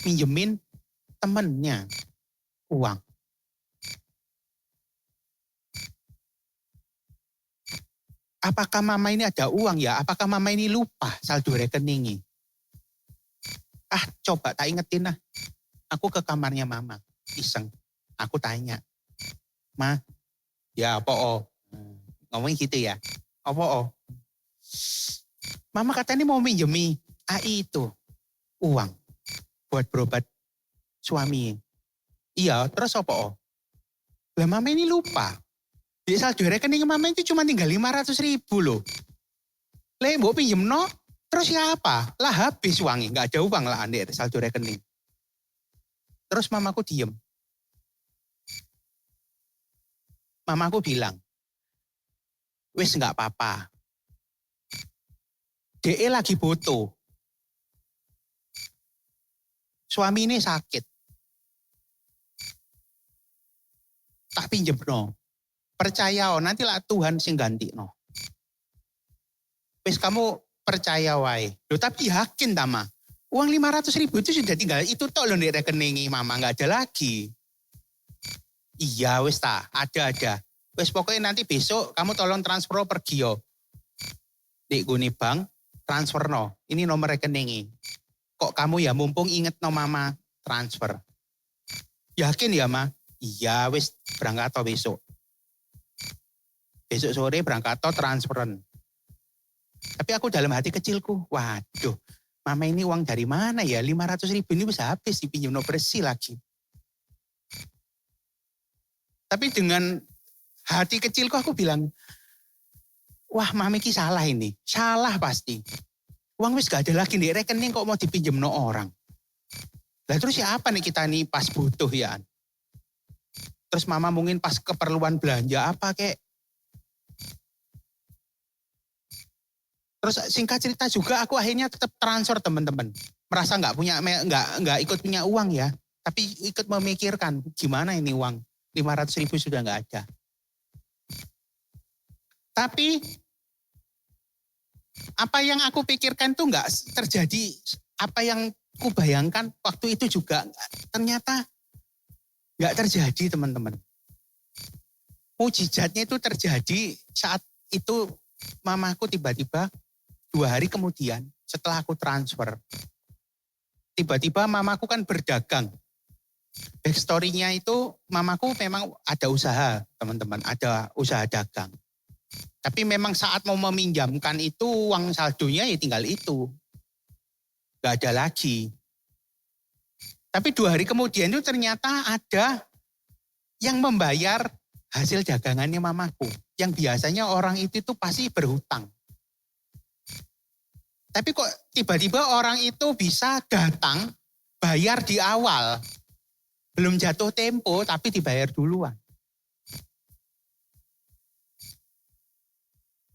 minjemin temennya uang. Apakah mama ini ada uang ya? Apakah mama ini lupa saldo rekeningnya? Coba tak ingetin lah. Aku ke kamarnya mama, iseng. Aku tanya, Ma, ya apa ngomongin gitu ya? Apa Mama katanya mau minjemi AI itu uang buat berobat suami. Iya, terus apa Lah mama ini lupa. Di saldo rekening mama itu cuma tinggal 500.000 loh. Lah mbok pinjem no, terus ya apa? Lah habis uangnya, nggak ada uang lah ande saldo rekening. Terus mamaku diem. Mamaku bilang, wis nggak apa-apa. DE lagi butuh. Suami ini sakit. Tak pinjem no. Percaya nanti lah Tuhan sing ganti no. Wis kamu percaya wae. Loh tapi yakin Tama. Uang 500.000 itu sudah tinggal itu tok loh di rekening mama, nggak ada lagi. Iya wis ta, ada. Wis pokoknya nanti besok kamu tolong transfer pergi yo. Di guni bank transfer no. Ini nomor rekening. Kok kamu ya mumpung inget no mama transfer. Yakin ya ma? Iya wis berangkat to besok. Besok sore berangkat to transferan. Tapi aku dalam hati kecilku, waduh, mama ini uang dari mana ya? 500.000 ini bisa habis dipinjam no bersih lagi. Tapi dengan hati kecilku aku bilang, wah mama ini salah ini. Salah pasti. Uang wis gak ada lagi di rekening kok mau dipinjam no orang. Lah terus siapa nih kita nih pas butuh ya? Terus mama mungkin pas keperluan belanja apa kek. Terus singkat cerita juga aku akhirnya tetap transfer teman-teman. Merasa nggak ikut punya uang ya. Tapi ikut memikirkan gimana ini uang. 500.000 sudah nggak ada. Tapi apa yang aku pikirkan tuh nggak terjadi. Apa yang ku bayangkan waktu itu juga ternyata nggak terjadi teman-teman. Mujizatnya itu terjadi saat itu mamaku tiba-tiba 2 hari kemudian setelah aku transfer. Tiba-tiba mamaku kan berdagang. Backstory-nya itu mamaku memang ada usaha teman-teman, ada usaha dagang. Tapi memang saat mau meminjamkan itu uang saldonya ya tinggal itu. Gak ada lagi. Tapi 2 hari kemudian itu ternyata ada yang membayar hasil dagangannya mamaku. Yang biasanya orang itu tuh pasti berhutang. Tapi kok tiba-tiba orang itu bisa datang bayar di awal. Belum jatuh tempo tapi dibayar duluan.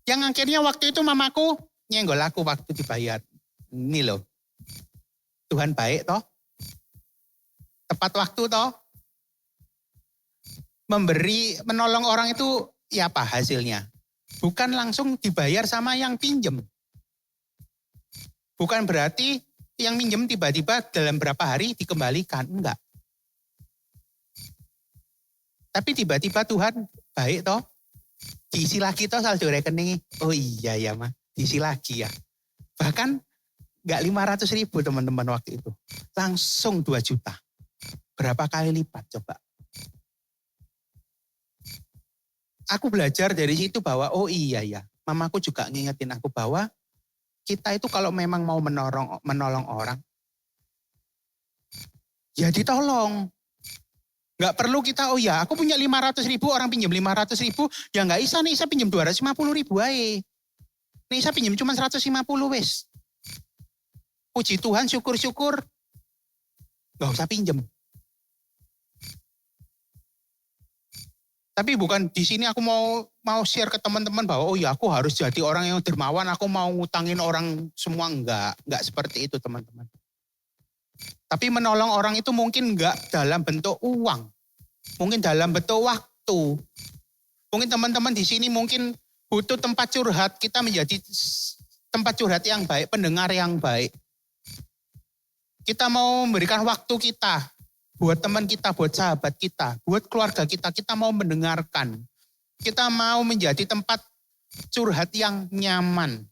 Yang akhirnya waktu itu mamaku nyenggol aku waktu dibayar. Ini loh. Tuhan baik toh. Tepat waktu toh. Menolong orang itu ya apa hasilnya? Bukan langsung dibayar sama yang pinjem. Bukan berarti yang minjem tiba-tiba dalam berapa hari dikembalikan. Enggak. Tapi tiba-tiba Tuhan baik toh. Diisi lagi toh saldo rekening. Oh iya ya mah. Diisi lagi ya. Bahkan enggak 500.000 teman-teman waktu itu. Langsung 2 juta. Berapa kali lipat coba. Aku belajar dari situ bahwa oh iya ya. Mamaku juga ngingetin aku bahwa kita itu kalau memang mau menolong orang, ya ditolong. Gak perlu kita, oh ya aku punya 500.000, orang pinjam 500.000, ya gak isa nih, isa pinjam 250.000 aja. Nih isa pinjam cuma 150 wes. Puji Tuhan, syukur-syukur, gak usah pinjam. Tapi bukan di sini aku mau share ke teman-teman bahwa oh ya aku harus jadi orang yang dermawan, aku mau ngutangin orang semua, enggak seperti itu teman-teman. Tapi menolong orang itu mungkin enggak dalam bentuk uang, mungkin dalam bentuk waktu. Mungkin teman-teman di sini mungkin butuh tempat curhat, kita menjadi tempat curhat yang baik, pendengar yang baik. Kita mau memberikan waktu kita. Buat teman kita, buat sahabat kita, buat keluarga kita mau mendengarkan. Kita mau menjadi tempat curhat yang nyaman.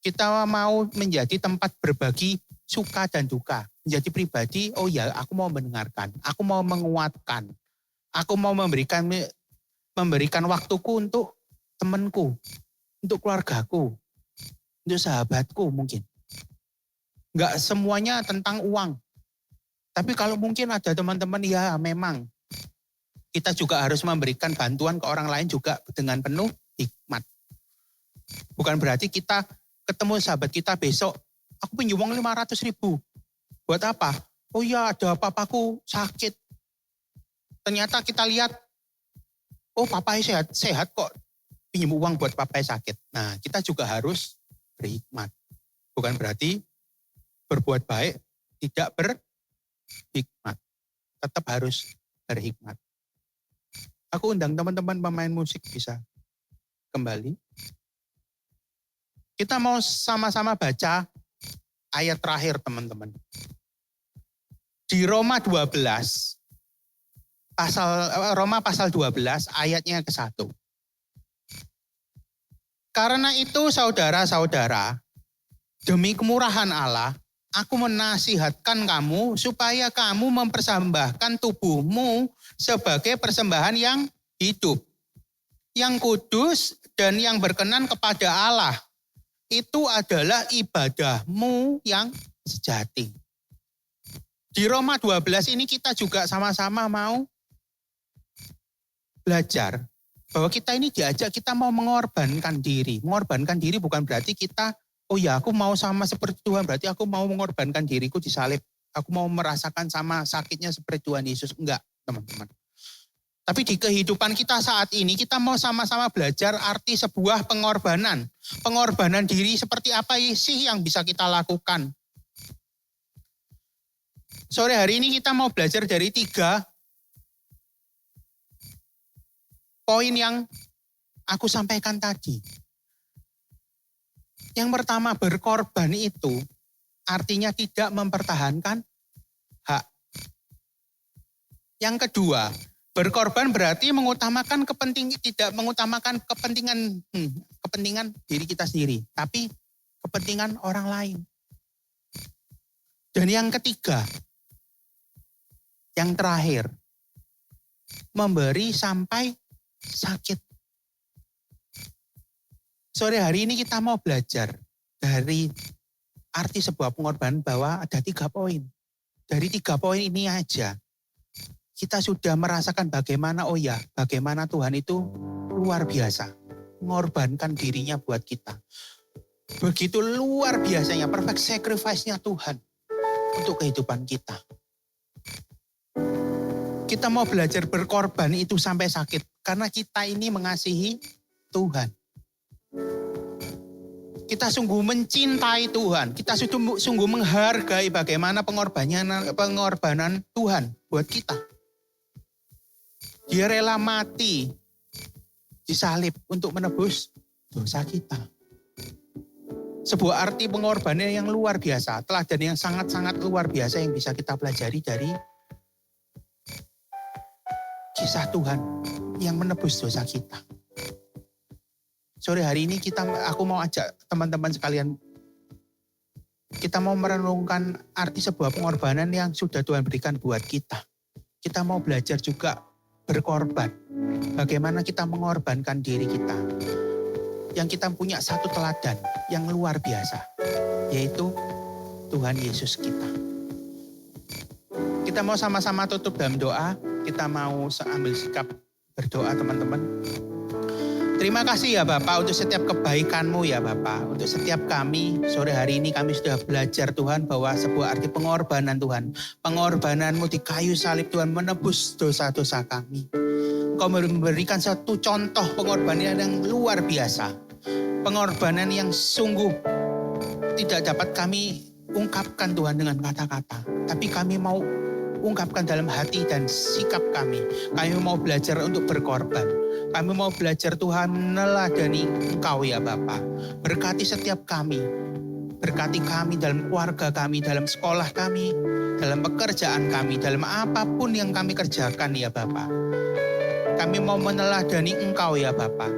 Kita mau menjadi tempat berbagi suka dan duka. Menjadi pribadi, oh ya aku mau mendengarkan, aku mau menguatkan. Aku mau memberikan waktuku untuk temanku, untuk keluargaku, untuk sahabatku mungkin. Enggak semuanya tentang uang. Tapi kalau mungkin ada teman-teman ya memang kita juga harus memberikan bantuan ke orang lain juga dengan penuh hikmat. Bukan berarti kita ketemu sahabat kita besok, aku pinjam uang 500.000. Buat apa? Oh ya ada papaku sakit. Ternyata kita lihat, oh papanya sehat kok pinjam uang buat papanya sakit. Nah kita juga harus berhikmat. Bukan berarti berbuat baik tidak berhikmat. Tetap harus berhikmat. Aku undang teman-teman pemain musik bisa kembali. Kita mau sama-sama baca ayat terakhir teman-teman. Di Roma 12, pasal 12 ayatnya ke-1. Karena itu saudara-saudara, demi kemurahan Allah, aku menasihatkan kamu supaya kamu mempersembahkan tubuhmu sebagai persembahan yang hidup, yang kudus dan yang berkenan kepada Allah. Itu adalah ibadahmu yang sejati. Di Roma 12 ini kita juga sama-sama mau belajar bahwa kita ini diajak kita mau mengorbankan diri. Mengorbankan diri bukan berarti kita, oh ya aku mau sama seperti Tuhan, berarti aku mau mengorbankan diriku disalib. Aku mau merasakan sama sakitnya seperti Tuhan Yesus. Enggak, teman-teman. Tapi di kehidupan kita saat ini, kita mau sama-sama belajar arti sebuah pengorbanan. Pengorbanan diri seperti apa sih yang bisa kita lakukan? Sore hari ini kita mau belajar dari 3 poin yang aku sampaikan tadi. Yang pertama, berkorban itu artinya tidak mempertahankan hak. Yang kedua, berkorban berarti tidak mengutamakan kepentingan diri kita sendiri, tapi kepentingan orang lain. Dan yang ketiga, yang terakhir, memberi sampai sakit. Sore hari ini kita mau belajar dari arti sebuah pengorbanan bahwa ada 3 poin. Dari 3 poin ini aja, kita sudah merasakan bagaimana Tuhan itu luar biasa. Mengorbankan dirinya buat kita. Begitu luar biasanya, perfect sacrifice-nya Tuhan untuk kehidupan kita. Kita mau belajar berkorban itu sampai sakit. Karena kita ini mengasihi Tuhan. Kita sungguh mencintai Tuhan. Kita sungguh menghargai bagaimana pengorbanan Tuhan buat kita. Dia rela mati disalib untuk menebus dosa kita. Sebuah arti pengorbanan yang luar biasa. Teladan yang sangat-sangat luar biasa yang bisa kita pelajari dari kisah Tuhan yang menebus dosa kita. Sore hari ini aku mau ajak teman-teman sekalian, kita mau merenungkan arti sebuah pengorbanan yang sudah Tuhan berikan buat kita. Kita mau belajar juga berkorban. Bagaimana kita mengorbankan diri kita. Yang kita punya satu teladan yang luar biasa, yaitu Tuhan Yesus kita. Kita mau sama-sama tutup dalam doa. Kita mau ambil sikap berdoa teman-teman. Terima kasih ya Bapak untuk setiap kebaikan-Mu ya Bapak. Untuk setiap kami, sore hari ini kami sudah belajar Tuhan bahwa sebuah arti pengorbanan Tuhan. Pengorbanan-Mu di kayu salib Tuhan menebus dosa-dosa kami. Engkau memberikan satu contoh pengorbanan yang luar biasa. Pengorbanan yang sungguh tidak dapat kami ungkapkan Tuhan dengan kata-kata. Tapi kami mau ungkapkan dalam hati dan sikap kami. Kami mau belajar untuk berkorban. Kami mau belajar Tuhan meneladani Engkau ya Bapa. Berkati setiap kami. Berkati kami dalam keluarga kami, dalam sekolah kami, dalam pekerjaan kami, dalam apapun yang kami kerjakan ya Bapa. Kami mau meneladani Engkau ya Bapa.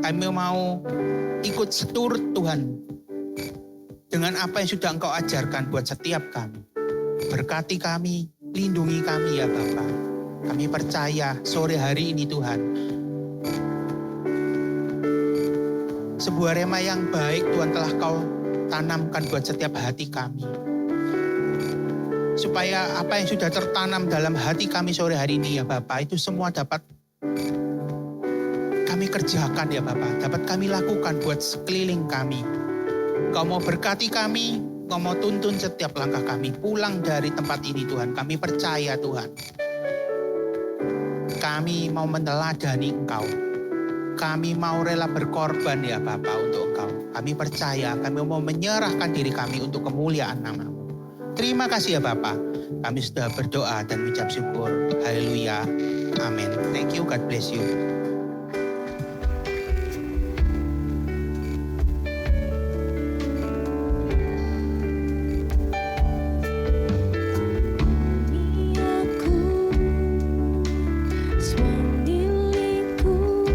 Kami mau ikut seturut Tuhan dengan apa yang sudah Engkau ajarkan buat setiap kami. Berkati kami, lindungi kami ya Bapa. Kami percaya sore hari ini Tuhan, sebuah rema yang baik Tuhan telah Kau tanamkan buat setiap hati kami. Supaya apa yang sudah tertanam dalam hati kami sore hari ini ya Bapa, itu semua dapat kami kerjakan ya Bapa, dapat kami lakukan buat sekeliling kami. Kau mau berkati kami, Kau mau tuntun setiap langkah kami pulang dari tempat ini Tuhan. Kami percaya Tuhan. Kami mau meneladani Engkau. Kami mau rela berkorban ya Bapa untuk Engkau. Kami percaya, kami mau menyerahkan diri kami untuk kemuliaan nama-Mu. Terima kasih ya Bapa. Kami sudah berdoa dan mengucap syukur. Haleluya. Amin. Thank you. God bless you. Aku semua milikku,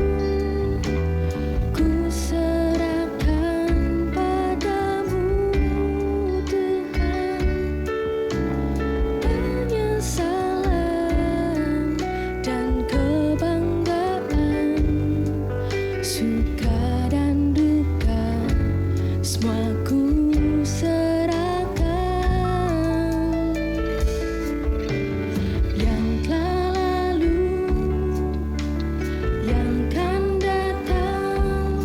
ku serahkan padamu Tuhan. Penyesalan dan kebanggaan, suka dan duka, semua ku serahkan. Yang telah lalu, yang kan datang,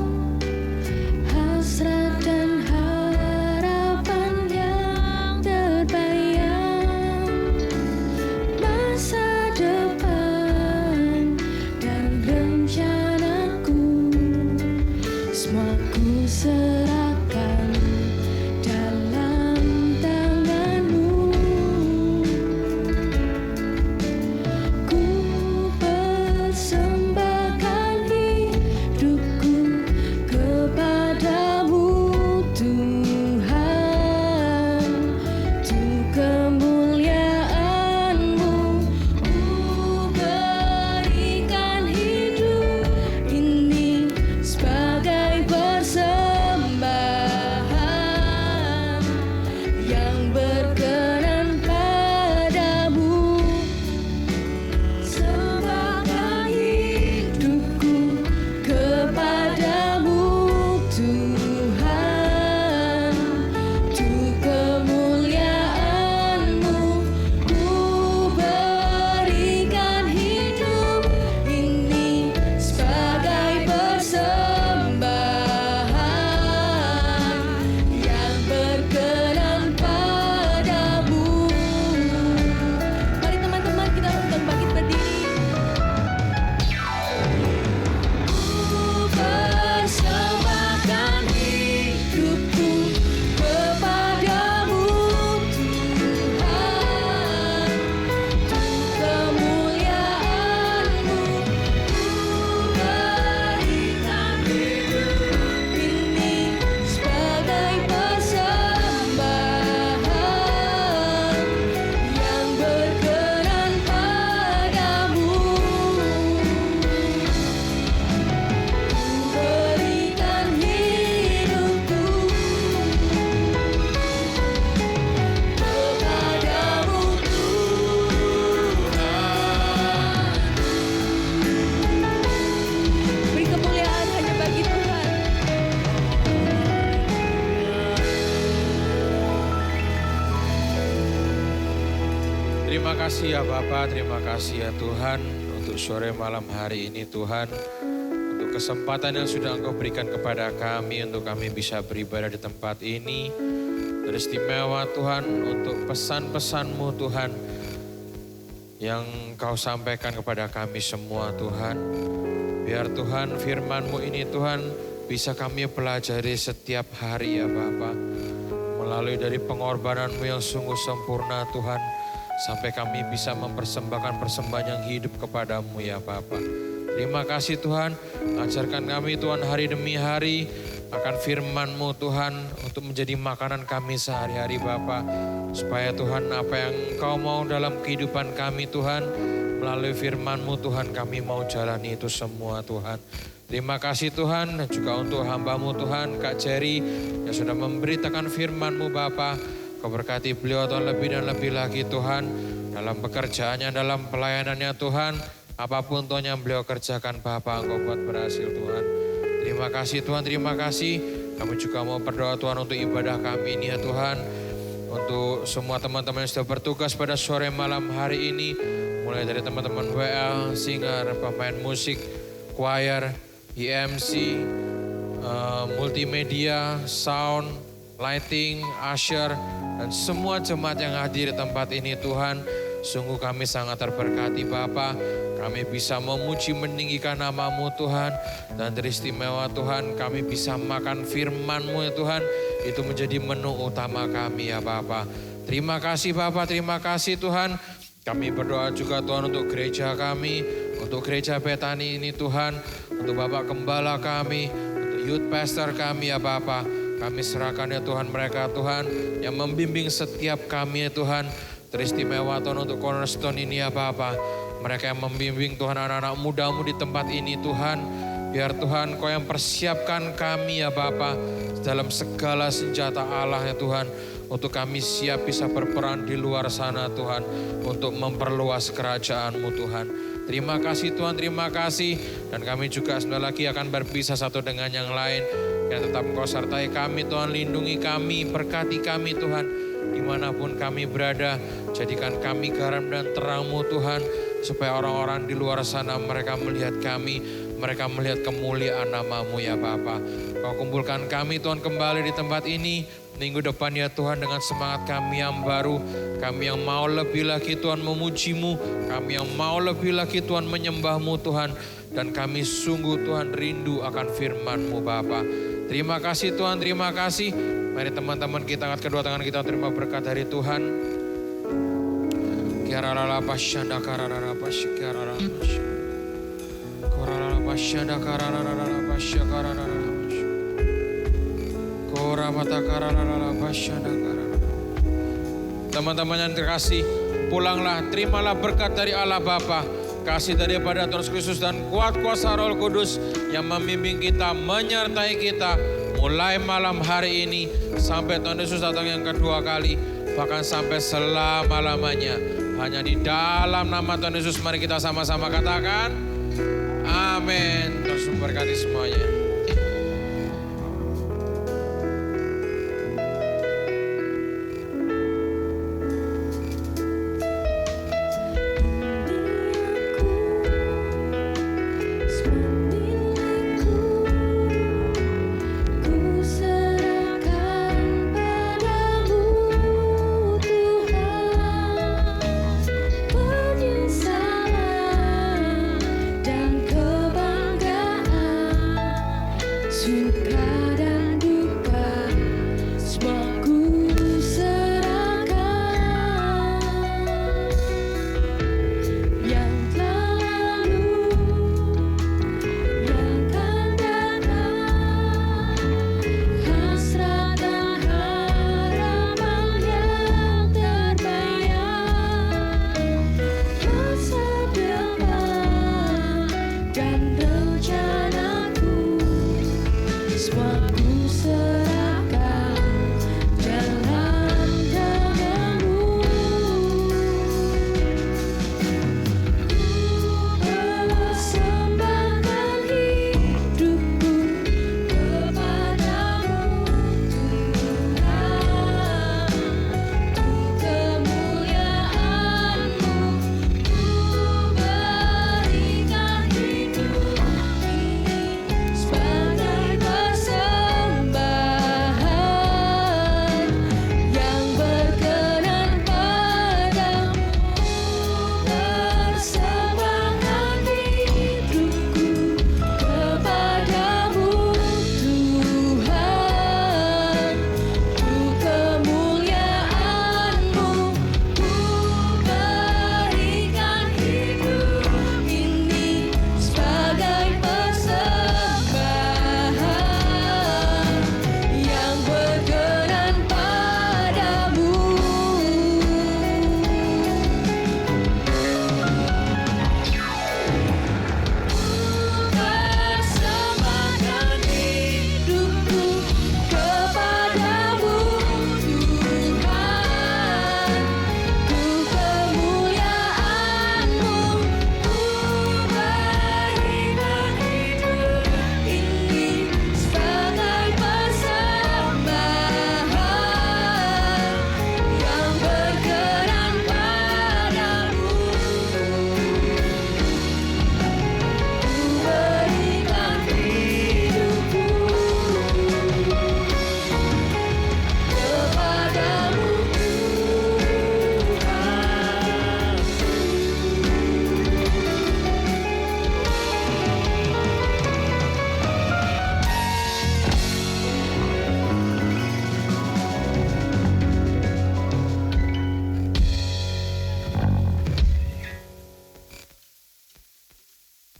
hasrat dan harapan yang terbayang, masa depan dan rencanaku, semua ku serahkan dalam tangan-Mu. Ku persembahkan hidupku kepadamu Tuhan, untuk kemuliaan-Mu. Ku berikan hidup ini sebagai persembahan yang berkenan padamu. Serahkan hidupku kepadamu Tuhan, untuk kemuliaan-Mu. Ku berikan hidup ini sebagai persembahan yang berkenan padamu. Mari teman-teman kita untuk bangkit berdiri. Ku persembahkan hidupku kepadamu Tuhan, untuk kemuliaan-Mu. Ku berikan hidup ini sebagai persembahan yang berkenan padamu. Ku berikan hidupku kepadamu Tuhan. Beri kemuliaan hanya bagi Tuhan. Terima kasih ya Bapa, terima kasih ya Tuhan untuk sore malam hari ini Tuhan. Untuk kesempatan yang sudah Engkau berikan kepada kami untuk kami bisa beribadah di tempat ini. Teristimewa Tuhan untuk pesan-pesan-Mu Tuhan yang Engkau sampaikan kepada kami semua Tuhan. Biar Tuhan firman-Mu ini Tuhan bisa kami pelajari setiap hari ya Bapa. Melalui dari pengorbanan-Mu yang sungguh sempurna Tuhan. Sampai kami bisa mempersembahkan persembahan yang hidup kepadamu ya Bapa. Terima kasih Tuhan, ajarkan kami Tuhan hari demi hari akan firman-Mu Tuhan untuk menjadi makanan kami sehari-hari Bapa. Supaya Tuhan apa yang Engkau mau dalam kehidupan kami Tuhan, melalui firman-Mu Tuhan kami mau jalani itu semua Tuhan. Terima kasih Tuhan dan juga untuk hamba-Mu Tuhan Kak Jerry yang sudah memberitakan firman-Mu Bapa. Kau berkati beliau Tuhan lebih dan lebih lagi Tuhan dalam pekerjaannya, dalam pelayanannya Tuhan. Apapun Tuhan yang beliau kerjakan Bapa Engkau buat berhasil Tuhan. Terima kasih Tuhan, terima kasih. Kami juga mau berdoa Tuhan untuk ibadah kami ini ya Tuhan. Untuk semua teman-teman yang sudah bertugas pada sore malam hari ini. Mulai dari teman-teman WL, singer, pemain musik, choir, EMC, multimedia, sound, lighting, usher, dan semua jemaat yang hadir di tempat ini Tuhan. Sungguh kami sangat terberkati Bapa. Kami bisa memuji meninggikan nama-Mu Tuhan. Dan teristimewa Tuhan, kami bisa makan firman-Mu ya Tuhan. Itu menjadi menu utama kami ya Bapa. Terima kasih Bapa, terima kasih Tuhan. Kami berdoa juga Tuhan untuk gereja kami, untuk gereja Betani ini Tuhan, untuk Bapak Gembala kami, untuk youth pastor kami ya Bapa. Kami serahkan ya Tuhan mereka Tuhan yang membimbing setiap kami ya Tuhan. Teristimewa Tuhan untuk Cornerstone ini ya Bapa. Mereka yang membimbing Tuhan anak-anak muda-Mu di tempat ini Tuhan. Biar Tuhan Kau yang persiapkan kami ya Bapa dalam segala senjata Allah ya Tuhan. Untuk kami siap bisa berperan di luar sana Tuhan. Untuk memperluas kerajaan-Mu Tuhan. Terima kasih Tuhan, terima kasih. Dan kami juga sebentar lagi akan berpisah satu dengan yang lain. Yang tetap Engkau sertai kami Tuhan, lindungi kami, berkati kami Tuhan. Dimanapun kami berada, jadikan kami garam dan terang-Mu Tuhan. Supaya orang-orang di luar sana mereka melihat kami, mereka melihat kemuliaan nama-Mu ya Bapa. Kau kumpulkan kami Tuhan kembali di tempat ini. Minggu depan ya Tuhan dengan semangat kami yang baru. Kami yang mau lebih lagi Tuhan memuji-Mu. Kami yang mau lebih lagi Tuhan menyembah-Mu Tuhan. Dan kami sungguh Tuhan rindu akan firman-Mu Bapa. Terima kasih Tuhan, terima kasih. Mari teman-teman kita angkat kedua tangan kita terima berkat dari Tuhan. Kiarara pasyanda karara pasyakarara pasya. Korara pasyanda karara pasyakarara. Kora mata karara pasyanda karara. Teman-teman yang terkasih, pulanglah, terimalah berkat dari Allah Bapa, kasih daripada Tuhan Yesus Kristus dan kuat kuasa Roh Kudus yang membimbing kita, menyertai kita mulai malam hari ini sampai Tuhan Yesus datang yang kedua kali, bahkan sampai selama-lamanya. Hanya di dalam nama Tuhan Yesus mari kita sama-sama katakan amin. Terus memberkati semuanya.